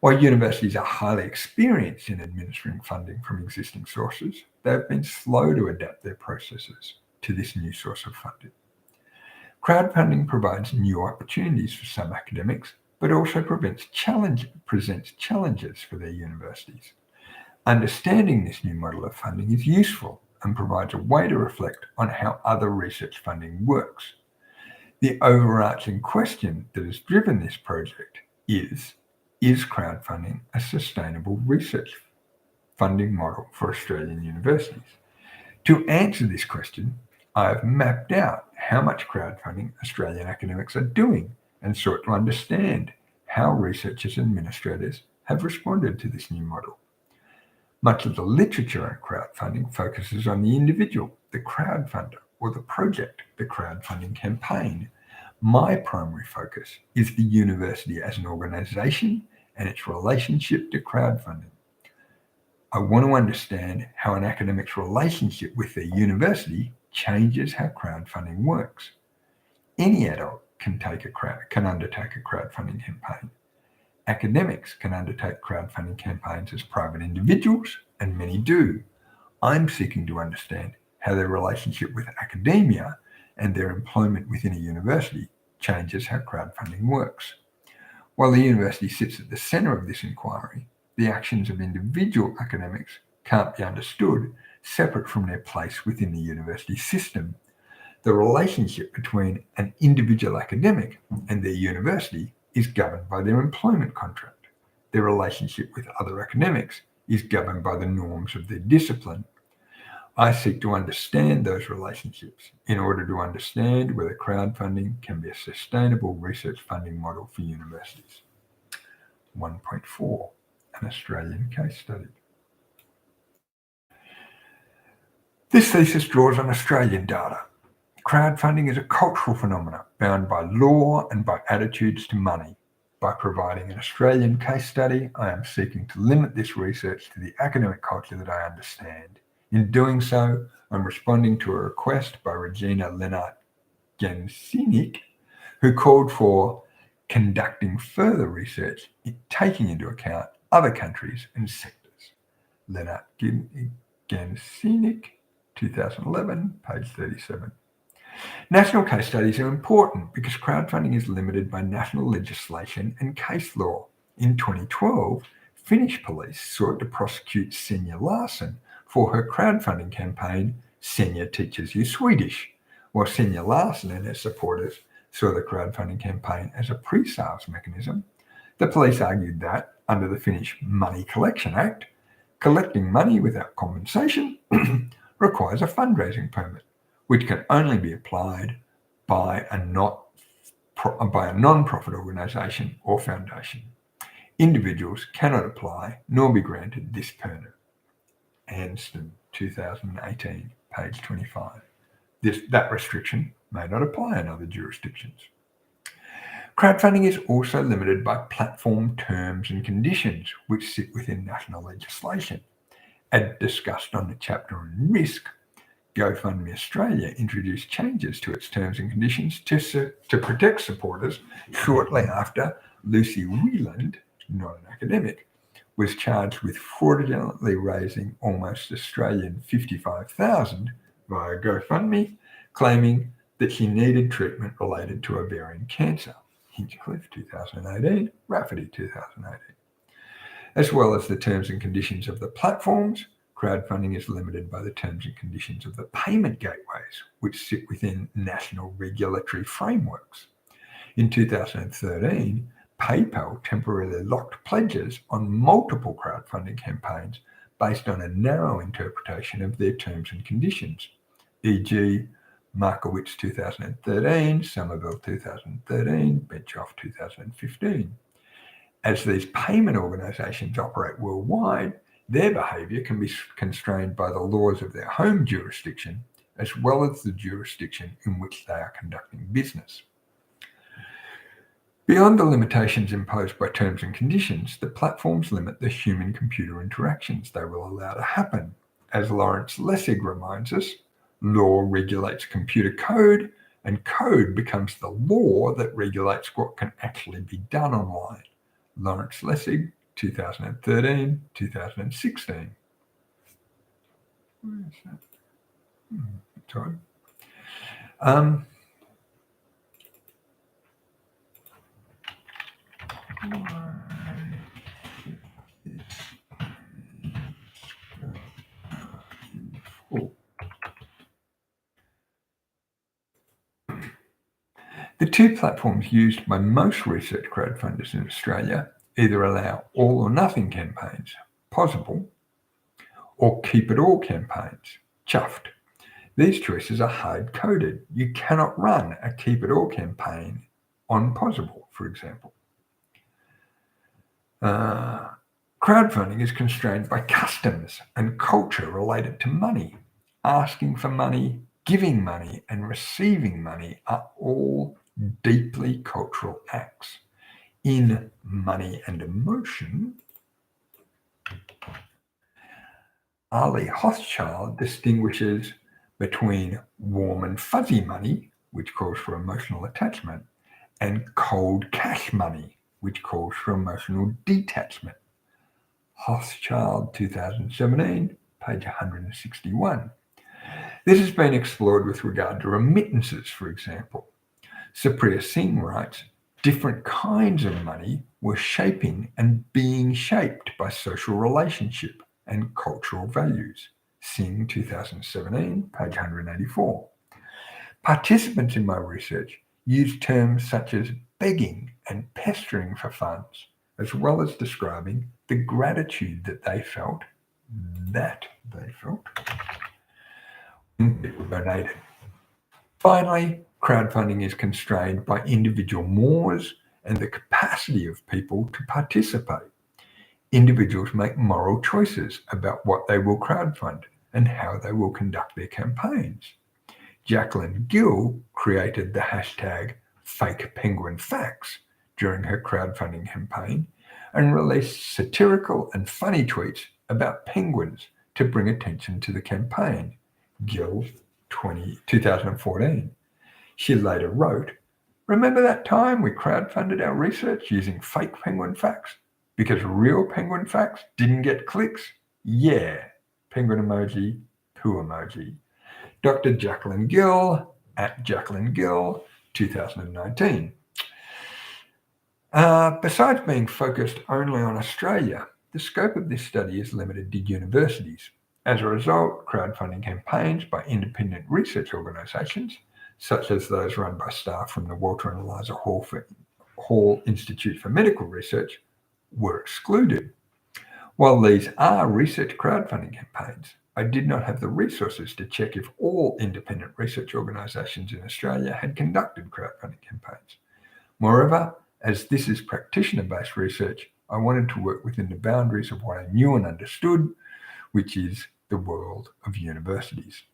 While universities are highly experienced in administering funding from existing sources, they have been slow to adapt their processes to this new source of funding. Crowdfunding provides new opportunities for some academics, but also presents challenges for their universities. Understanding this new model of funding is useful and provides a way to reflect on how other research funding works. The overarching question that has driven this project is crowdfunding a sustainable research funding model for Australian universities? To answer this question, I have mapped out how much crowdfunding Australian academics are doing and sought to understand how researchers and administrators have responded to this new model. Much of the literature on crowdfunding focuses on the individual, the crowdfunder, or the project, the crowdfunding campaign. My primary focus is the university as an organisation and its relationship to crowdfunding. I want to understand how an academic's relationship with their university changes how crowdfunding works. Any adult can undertake a crowdfunding campaign. Academics can undertake crowdfunding campaigns as private individuals, and many do. I'm seeking to understand how their relationship with academia and their employment within a university changes how crowdfunding works. While the university sits at the centre of this inquiry, the actions of individual academics can't be understood separate from their place within the university system. The relationship between an individual academic and their university is governed by their employment contract. Their relationship with other academics is governed by the norms of their discipline. I seek to understand those relationships in order to understand whether crowdfunding can be a sustainable research funding model for universities. 1.4. An Australian case study. This thesis draws on Australian data. Crowdfunding is a cultural phenomenon bound by law and by attitudes to money. By providing an Australian case study, I am seeking to limit this research to the academic culture that I understand. In doing so, I'm responding to a request by Regina Lennart-Gensinik, who called for conducting further research taking into account other countries and sectors. Lennart-Gensinik, 2011, page 37. National case studies are important because crowdfunding is limited by national legislation and case law. In 2012, Finnish police sought to prosecute Senja Larsson for her crowdfunding campaign, Senja Teaches You Swedish. While Senja Larsson and her supporters saw the crowdfunding campaign as a pre-sales mechanism, the police argued that, under the Finnish Money Collection Act, collecting money without compensation requires a fundraising permit, which can only be applied by a non-profit organisation or foundation. Individuals cannot apply nor be granted this permit. Anston, 2018, page 25. That restriction may not apply in other jurisdictions. Crowdfunding is also limited by platform terms and conditions which sit within national legislation. As discussed on the chapter on risk, GoFundMe Australia introduced changes to its terms and conditions to protect supporters shortly after Lucy Wheeland, not an academic, was charged with fraudulently raising almost Australian $55,000 via GoFundMe, claiming that she needed treatment related to ovarian cancer. Hinchcliffe, 2018, Rafferty, 2018. As well as the terms and conditions of the platforms, crowdfunding is limited by the terms and conditions of the payment gateways, which sit within national regulatory frameworks. In 2013, PayPal temporarily locked pledges on multiple crowdfunding campaigns based on a narrow interpretation of their terms and conditions, e.g., Markowitz 2013, Somerville 2013, Benchoff 2015. As these payment organisations operate worldwide, their behaviour can be constrained by the laws of their home jurisdiction as well as the jurisdiction in which they are conducting business. Beyond the limitations imposed by terms and conditions, the platforms limit the human-computer interactions they will allow to happen. As Lawrence Lessig reminds us, law regulates computer code, and code becomes the law that regulates what can actually be done online. Lawrence Lessig, 2013, 2016. Where is that? Sorry. The two platforms used by most research crowdfunders in Australia either allow all or nothing campaigns, possible, or keep it all campaigns, chuffed. These choices are hard-coded. You cannot run a keep it all campaign on possible, for example. Crowdfunding is constrained by customs and culture related to money. Asking for money, giving money, and receiving money are all deeply cultural acts. In Money and Emotion, Ali Hochschild distinguishes between warm and fuzzy money, which calls for emotional attachment, and cold cash money, which calls for emotional detachment. Hochschild, 2017, page 161. This has been explored with regard to remittances, for example. Supriya Singh writes, different kinds of money were shaping and being shaped by social relationship and cultural values. Singh, 2017, page 184. Participants in my research used terms such as begging and pestering for funds, as well as describing the gratitude that they felt when people donated. Finally, crowdfunding is constrained by individual mores and the capacity of people to participate. Individuals make moral choices about what they will crowdfund and how they will conduct their campaigns. Jacqueline Gill created the hashtag #FakePenguinFacts during her crowdfunding campaign and released satirical and funny tweets about penguins to bring attention to the campaign. Gill, 2014. She later wrote, remember that time we crowdfunded our research using fake penguin facts because real penguin facts didn't get clicks? Yeah, penguin emoji, poo emoji. Dr. Jacqueline Gill, at Jacqueline Gill, 2019. Besides being focused only on Australia, the scope of this study is limited to universities. As a result, crowdfunding campaigns by independent research organisations, such as those run by staff from the Walter and Eliza Hall Institute for Medical Research, were excluded. While these are research crowdfunding campaigns, I did not have the resources to check if all independent research organisations in Australia had conducted crowdfunding campaigns. Moreover, as this is practitioner-based research, I wanted to work within the boundaries of what I knew and understood, which is the world of universities.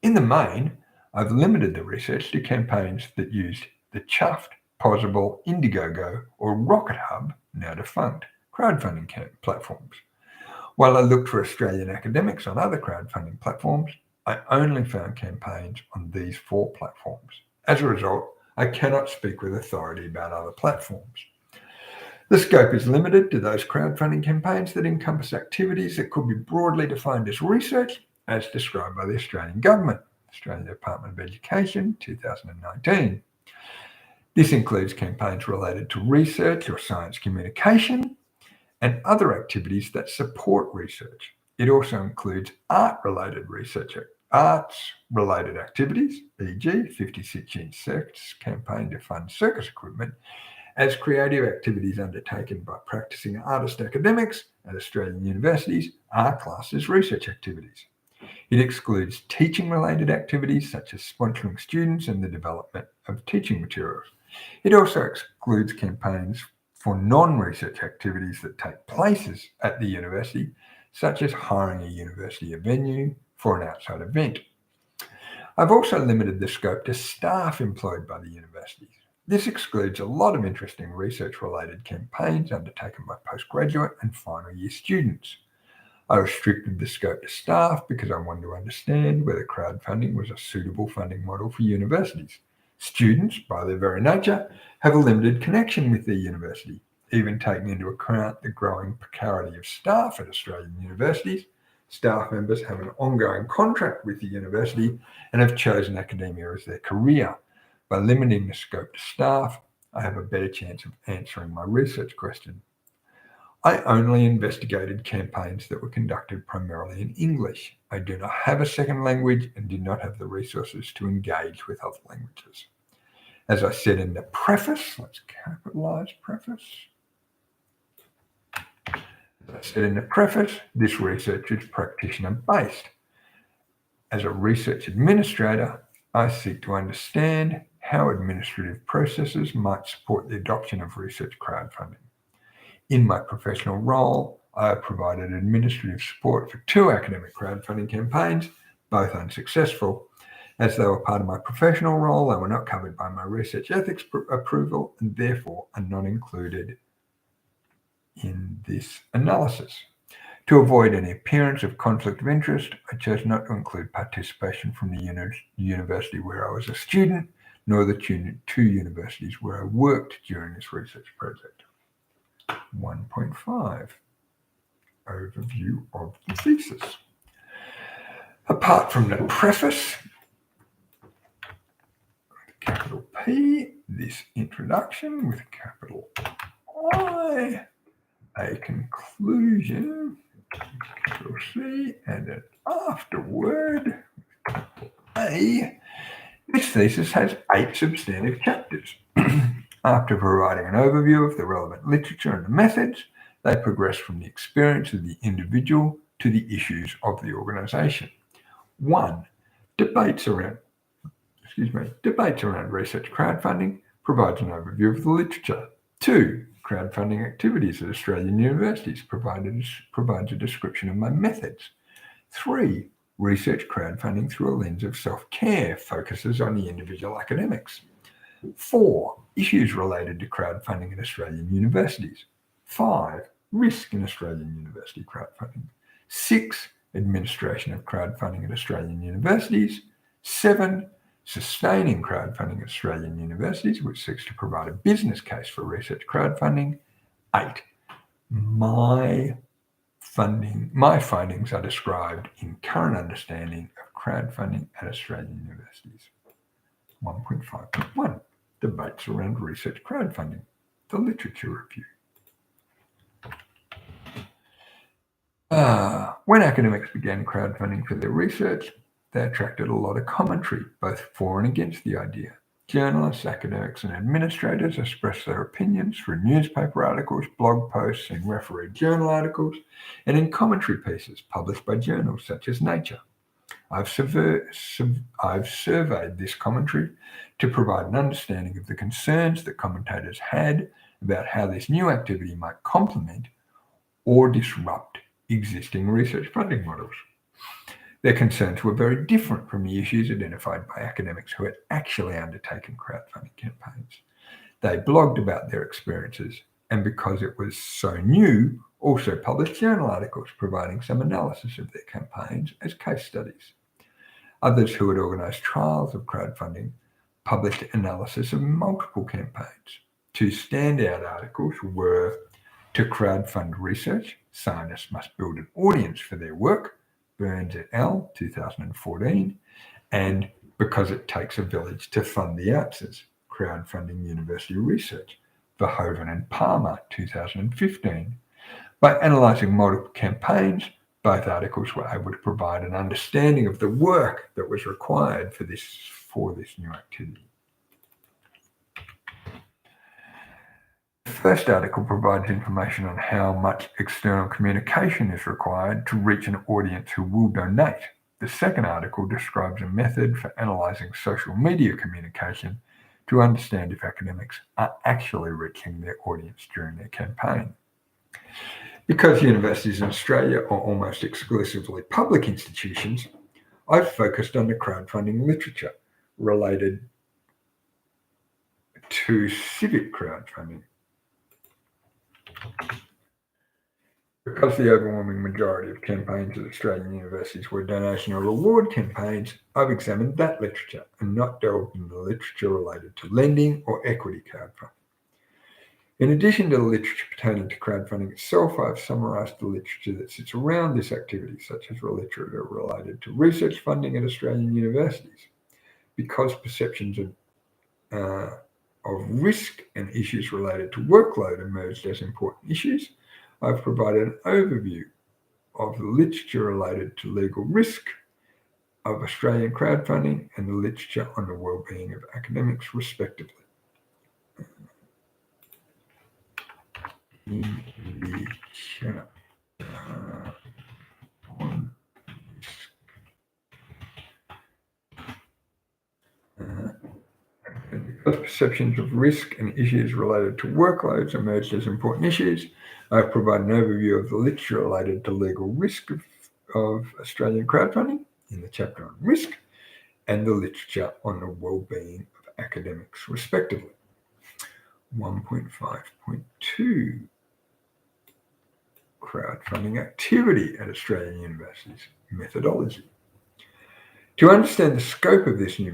In the main, I've limited the research to campaigns that used the Chuffed, Possible, Indiegogo, or Rocket Hub, now defunct, crowdfunding platforms. While I looked for Australian academics on other crowdfunding platforms, I only found campaigns on these 4 platforms. As a result, I cannot speak with authority about other platforms. The scope is limited to those crowdfunding campaigns that encompass activities that could be broadly defined as research, as described by the Australian Government, Australian Department of Education, 2019. This includes campaigns related to research or science communication and other activities that support research. It also includes arts-related activities, e.g. 56-inch circus campaign to fund circus equipment, as creative activities undertaken by practicing artist academics at Australian universities are classed as research activities. It excludes teaching-related activities such as sponsoring students and the development of teaching materials. It also excludes campaigns for non-research activities that take place at the university, such as hiring a university venue for an outside event. I've also limited the scope to staff employed by the universities. This excludes a lot of interesting research-related campaigns undertaken by postgraduate and final year students. I restricted the scope to staff because I wanted to understand whether crowdfunding was a suitable funding model for universities. Students, by their very nature, have a limited connection with their university. Even taking into account the growing precarity of staff at Australian universities, staff members have an ongoing contract with the university and have chosen academia as their career. By limiting the scope to staff, I have a better chance of answering my research question. I only investigated campaigns that were conducted primarily in English. I do not have a second language and did not have the resources to engage with other languages. As I said in the preface, let's capitalize preface. As I said in the preface, this research is practitioner-based. As a research administrator, I seek to understand how administrative processes might support the adoption of research crowdfunding. In my professional role, I have provided administrative support for 2 academic crowdfunding campaigns, both unsuccessful. As they were part of my professional role, they were not covered by my research ethics approval and therefore are not included in this analysis. To avoid any appearance of conflict of interest, I chose not to include participation from the university where I was a student, nor the 2 universities where I worked during this research project. 1.5 Overview of the thesis. Apart from the preface, with capital P, this introduction with capital I, a conclusion, capital C, and an afterword, capital A. This thesis has 8 substantive chapters. After providing an overview of the relevant literature and the methods, they progress from the experience of the individual to the issues of the organisation. 1. Debates around research crowdfunding provides an overview of the literature. 2. Crowdfunding activities at Australian universities provides a description of my methods. 3. Research crowdfunding through a lens of self-care focuses on the individual academics. 4. Issues related to crowdfunding at Australian universities. 5. Risk in Australian university crowdfunding. 6. Administration of crowdfunding at Australian universities. 7. Sustaining crowdfunding at Australian universities, which seeks to provide a business case for research crowdfunding. 8. My findings are described in current understanding of crowdfunding at Australian universities. 1.5.1 Debates around research crowdfunding. The literature review. When academics began crowdfunding for their research, they attracted a lot of commentary, both for and against the idea. Journalists, academics, and administrators express their opinions through newspaper articles, blog posts, and refereed journal articles, and in commentary pieces published by journals such as Nature. I've surveyed this commentary to provide an understanding of the concerns that commentators had about how this new activity might complement or disrupt existing research funding models. Their concerns were very different from the issues identified by academics who had actually undertaken crowdfunding campaigns. They blogged about their experiences, and because it was so new, also published journal articles providing some analysis of their campaigns as case studies. Others who had organised trials of crowdfunding published analysis of multiple campaigns. Two standout articles were To Crowdfund Research, Scientists Must Build an Audience for Their Work, Burns et al., 2014, and Because It Takes a Village to Fund the Arts, Crowdfunding University Research, Verhoeven and Palmer, 2015. By analysing multiple campaigns, both articles were able to provide an understanding of the work that was required for this new activity. The first article provides information on how much external communication is required to reach an audience who will donate. The second article describes a method for analysing social media communication to understand if academics are actually reaching their audience during their campaign. Because universities in Australia are almost exclusively public institutions, I've focused on the crowdfunding literature related to civic crowdfunding. Because the overwhelming majority of campaigns at Australian universities were donation or reward campaigns, I've examined that literature and not delved into the literature related to lending or equity crowdfunding. In addition to the literature pertaining to crowdfunding itself, I've summarised the literature that sits around this activity, such as the literature related to research funding at Australian universities. Because perceptions of risk and issues related to workload emerged as important issues, I've provided an overview of the literature related to legal risk of Australian crowdfunding and the literature on the well-being of academics, respectively. Because perceptions of risk and issues related to workloads emerged as important issues, I've provided an overview of the literature related to legal risk of Australian crowdfunding in the chapter on risk and the literature on the well-being of academics, respectively. 1.5.2 Crowdfunding activity at Australian universities, methodology. To understand the scope of this new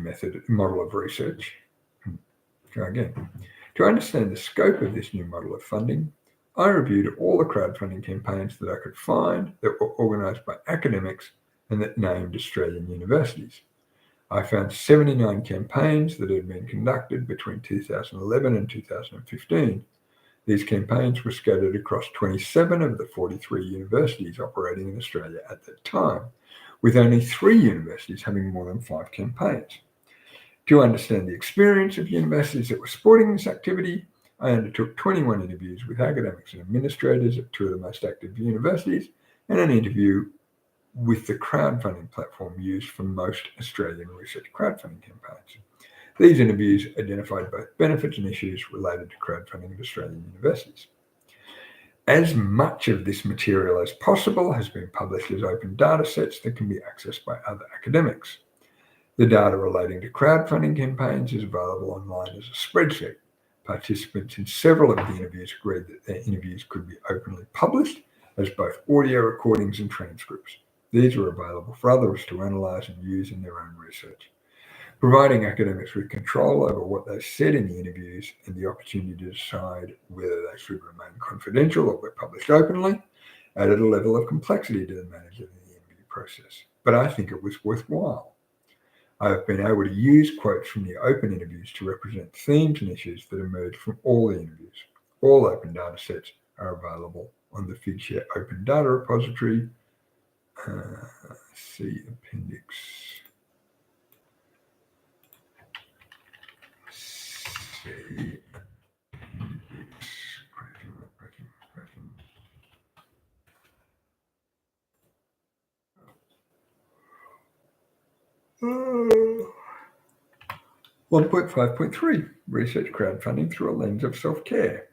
model of research, to understand the scope of this new model of funding, I reviewed all the crowdfunding campaigns that I could find that were organised by academics and that named Australian universities. I found 79 campaigns that had been conducted between 2011 and 2015. These campaigns were scattered across 27 of the 43 universities operating in Australia at that time, with only 3 universities having more than 5 campaigns. To understand the experience of universities that were supporting this activity, I undertook 21 interviews with academics and administrators at 2 of the most active universities and an interview with the crowdfunding platform used for most Australian research crowdfunding campaigns. These interviews identified both benefits and issues related to crowdfunding at Australian universities. As much of this material as possible has been published as open data sets that can be accessed by other academics. The data relating to crowdfunding campaigns is available online as a spreadsheet. Participants in several of the interviews agreed that their interviews could be openly published as both audio recordings and transcripts. These are available for others to analyse and use in their own research. Providing academics with control over what they said in the interviews and the opportunity to decide whether they should remain confidential or were published openly added a level of complexity to the management of the interview process. But I think it was worthwhile. I have been able to use quotes from the open interviews to represent themes and issues that emerged from all the interviews. All open data sets are available on the Figshare Open Data Repository. See Appendix 1.5.3 Research crowdfunding through a lens of self-care.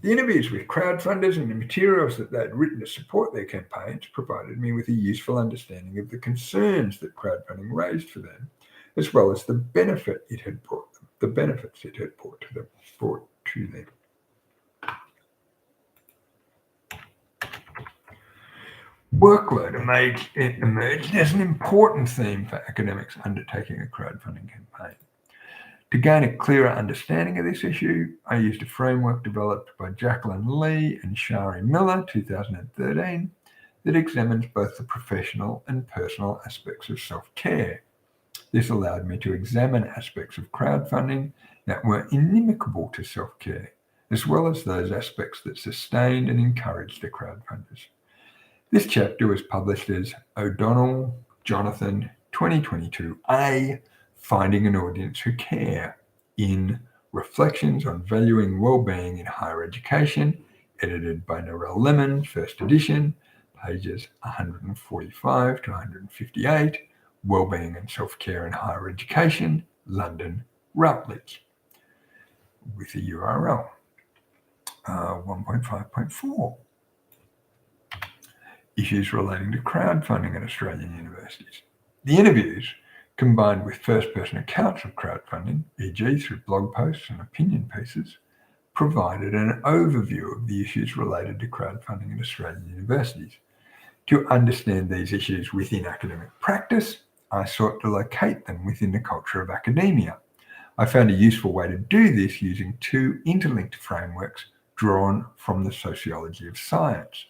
The interviews with crowdfunders and the materials that they had written to support their campaigns provided me with a useful understanding of the concerns that crowdfunding raised for them, as well as the benefits it had brought to them. Workload emerged as an important theme for academics undertaking a crowdfunding campaign. To gain a clearer understanding of this issue, I used a framework developed by Jacqueline Lee and Shari Miller, 2013, that examines both the professional and personal aspects of self-care. This allowed me to examine aspects of crowdfunding that were inimical to self-care, as well as those aspects that sustained and encouraged the crowdfunders. This chapter was published as O'Donnell, Jonathan, 2022A, Finding an Audience Who Care, in Reflections on Valuing Wellbeing in Higher Education, edited by Narelle Lemon, first edition, pages 145 to 158, Wellbeing and Self-Care in Higher Education, London, Routledge, with a URL. 1.5.4 Issues relating to crowdfunding at Australian universities. The interviews, combined with first-person accounts of crowdfunding, e.g. through blog posts and opinion pieces, provided an overview of the issues related to crowdfunding at Australian universities. To understand these issues within academic practice, I sought to locate them within the culture of academia. I found a useful way to do this using two interlinked frameworks drawn from the sociology of science.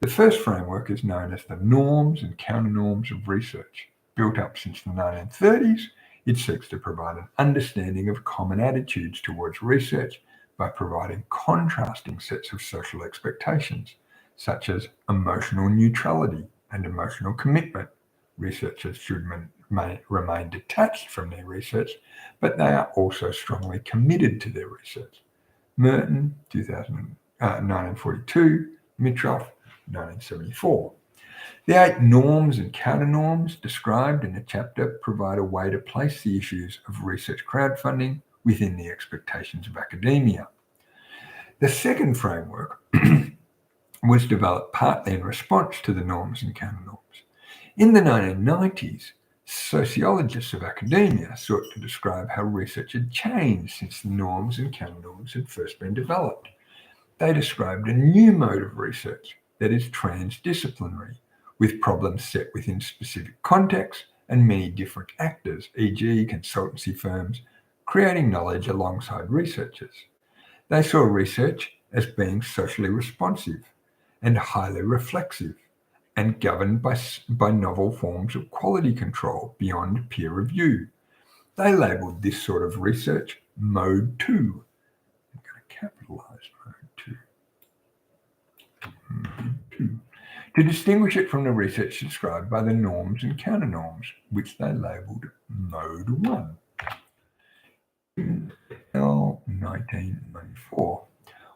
The first framework is known as the norms and counter-norms of research. Built up since the 1930s, it seeks to provide an understanding of common attitudes towards research by providing contrasting sets of social expectations, such as emotional neutrality and emotional commitment. Researchers should remain detached from their research, but they are also strongly committed to their research. Merton, 1942, Mitroff, 1974. The 8 norms and counter-norms described in the chapter provide a way to place the issues of research crowdfunding within the expectations of academia. The second framework was developed partly in response to the norms and counter-norms. In the 1990s, sociologists of academia sought to describe how research had changed since the norms and counter-norms had first been developed. They described a new mode of research that is transdisciplinary, with problems set within specific contexts and many different actors, e.g. consultancy firms, creating knowledge alongside researchers. They saw research as being socially responsive and highly reflexive and governed by novel forms of quality control beyond peer review. They labelled this sort of research Mode 2. I'm going to capitalise Mode 2. To distinguish it from the research described by the norms and counter-norms, which they labelled Mode 1. L 1994.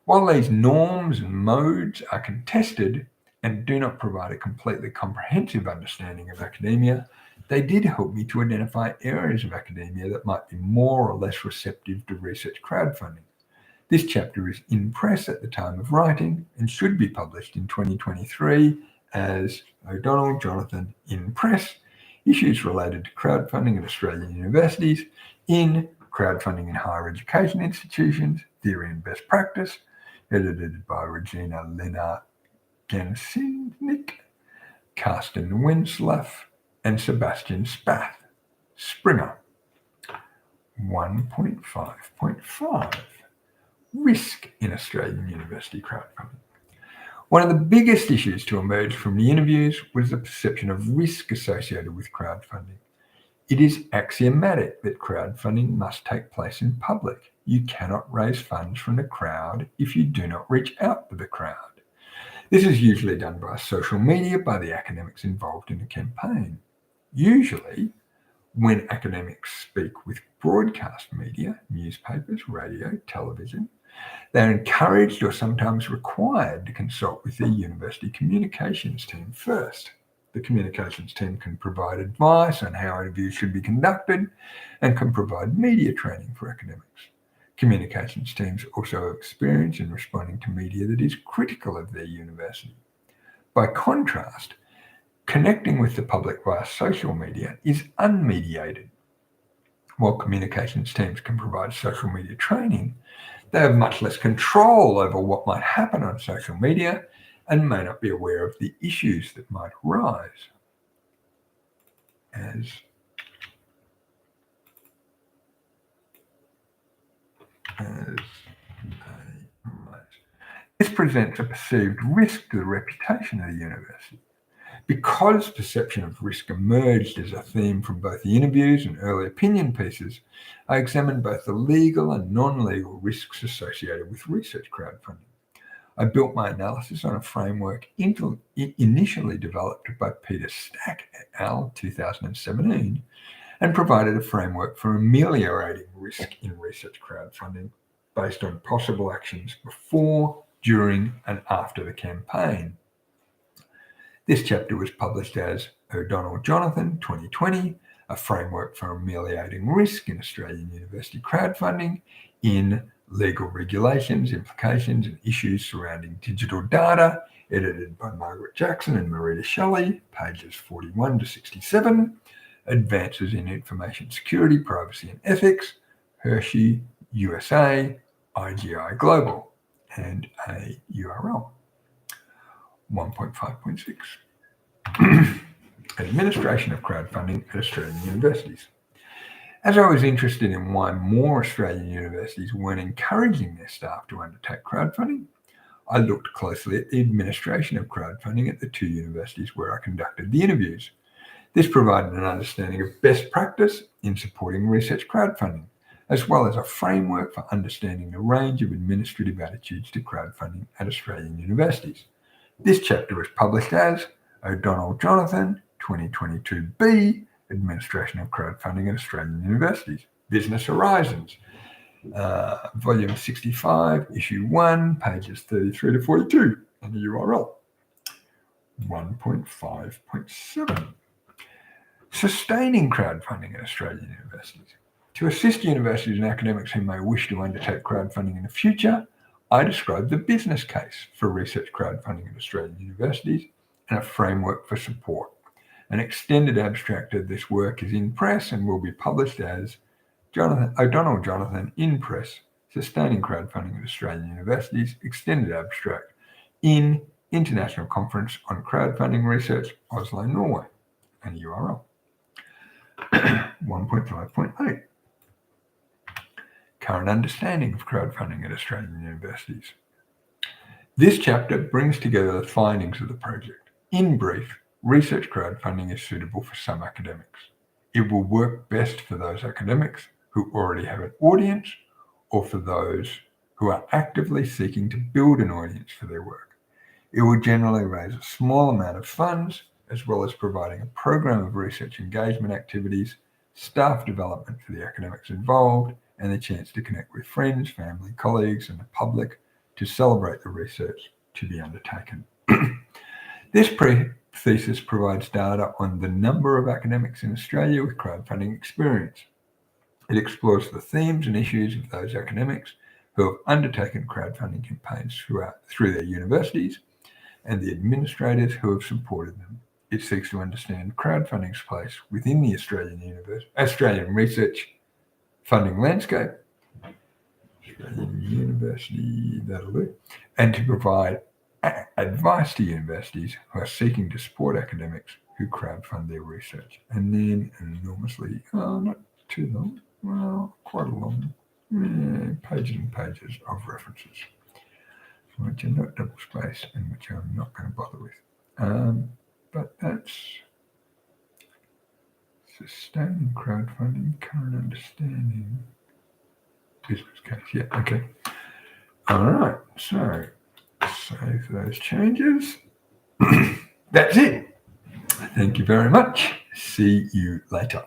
While these norms and modes are contested and do not provide a completely comprehensive understanding of academia, they did help me to identify areas of academia that might be more or less receptive to research crowdfunding. This chapter is in press at the time of writing and should be published in 2023 as O'Donnell, Jonathan, in press, issues related to crowdfunding at Australian universities, in Crowdfunding in Higher Education Institutions, Theory and Best Practice, edited by Regina Lena-Gensinik, Karsten Wenslaff, and Sebastian Spath. Springer. 1.5.5 Risk in Australian university crowdfunding. One of the biggest issues to emerge from the interviews was the perception of risk associated with crowdfunding. It is axiomatic that crowdfunding must take place in public. You cannot raise funds from the crowd if you do not reach out to the crowd. This is usually done by social media by the academics involved in the campaign. Usually, When academics speak with broadcast media, newspapers, radio, television, they're encouraged or sometimes required to consult with their university communications team first. The communications team can provide advice on how interviews should be conducted and can provide media training for academics. Communications teams also have experience in responding to media that is critical of their university. By contrast, connecting with the public via social media is unmediated. While communications teams can provide social media training, they have much less control over what might happen on social media and may not be aware of the issues that might arise. This presents a perceived risk to the reputation of the university. Because perception of risk emerged as a theme from both the interviews and early opinion pieces, I examined both the legal and non-legal risks associated with research crowdfunding. I built my analysis on a framework initially developed by Peter Stack et al. 2017 and provided a framework for ameliorating risk in research crowdfunding based on possible actions before, during, and after the campaign. This chapter was published as O'Donnell Jonathan 2020, a framework for ameliorating risk in Australian university crowdfunding in Legal Regulations, Implications and Issues Surrounding Digital Data, edited by Margaret Jackson and Marita Shelley, pages 41 to 67, Advances in Information Security, Privacy and Ethics, Hershey, USA, IGI Global, and a URL. 1.5.6 Administration of crowdfunding at Australian universities. As I was interested in why more Australian universities weren't encouraging their staff to undertake crowdfunding, I looked closely at the administration of crowdfunding at the two universities where I conducted the interviews. This provided an understanding of best practice in supporting research crowdfunding, as well as a framework for understanding the range of administrative attitudes to crowdfunding at Australian universities. This chapter was published as O'Donnell Jonathan 2022B, Administration of Crowdfunding at Australian Universities, Business Horizons, Volume 65, Issue 1, pages 33 to 42, and the URL. 1.5.7 Sustaining crowdfunding at Australian universities. To assist universities and academics who may wish to undertake crowdfunding in the future, I described the business case for research crowdfunding at Australian universities and a framework for support. An extended abstract of this work is in press and will be published as O'Donnell Jonathan in Press, Sustaining Crowdfunding at Australian Universities, extended abstract in International Conference on Crowdfunding Research, Oslo, Norway, and URL. 1.5.8 Current understanding of crowdfunding at Australian universities. This chapter brings together the findings of the project. In brief, research crowdfunding is suitable for some academics. It will work best for those academics who already have an audience or for those who are actively seeking to build an audience for their work. It will generally raise a small amount of funds, as well as providing a program of research engagement activities, staff development for the academics involved, and the chance to connect with friends, family, colleagues, and the public to celebrate the research to be undertaken. This thesis provides data on the number of academics in Australia with crowdfunding experience. It explores the themes and issues of those academics who have undertaken crowdfunding campaigns through their universities and the administrators who have supported them. It seeks to understand crowdfunding's place within the Australian research funding landscape, Australian university, that'll do, and to provide advice to universities who are seeking to support academics who crowdfund their research. And then an enormously, not too long, well, quite a long, pages and pages of references, which are not double spaced and which I'm not going to bother with. But that's sustaining crowdfunding, current understanding, business case. Yeah, okay. All right, so save those changes. That's it. Thank you very much. See you later.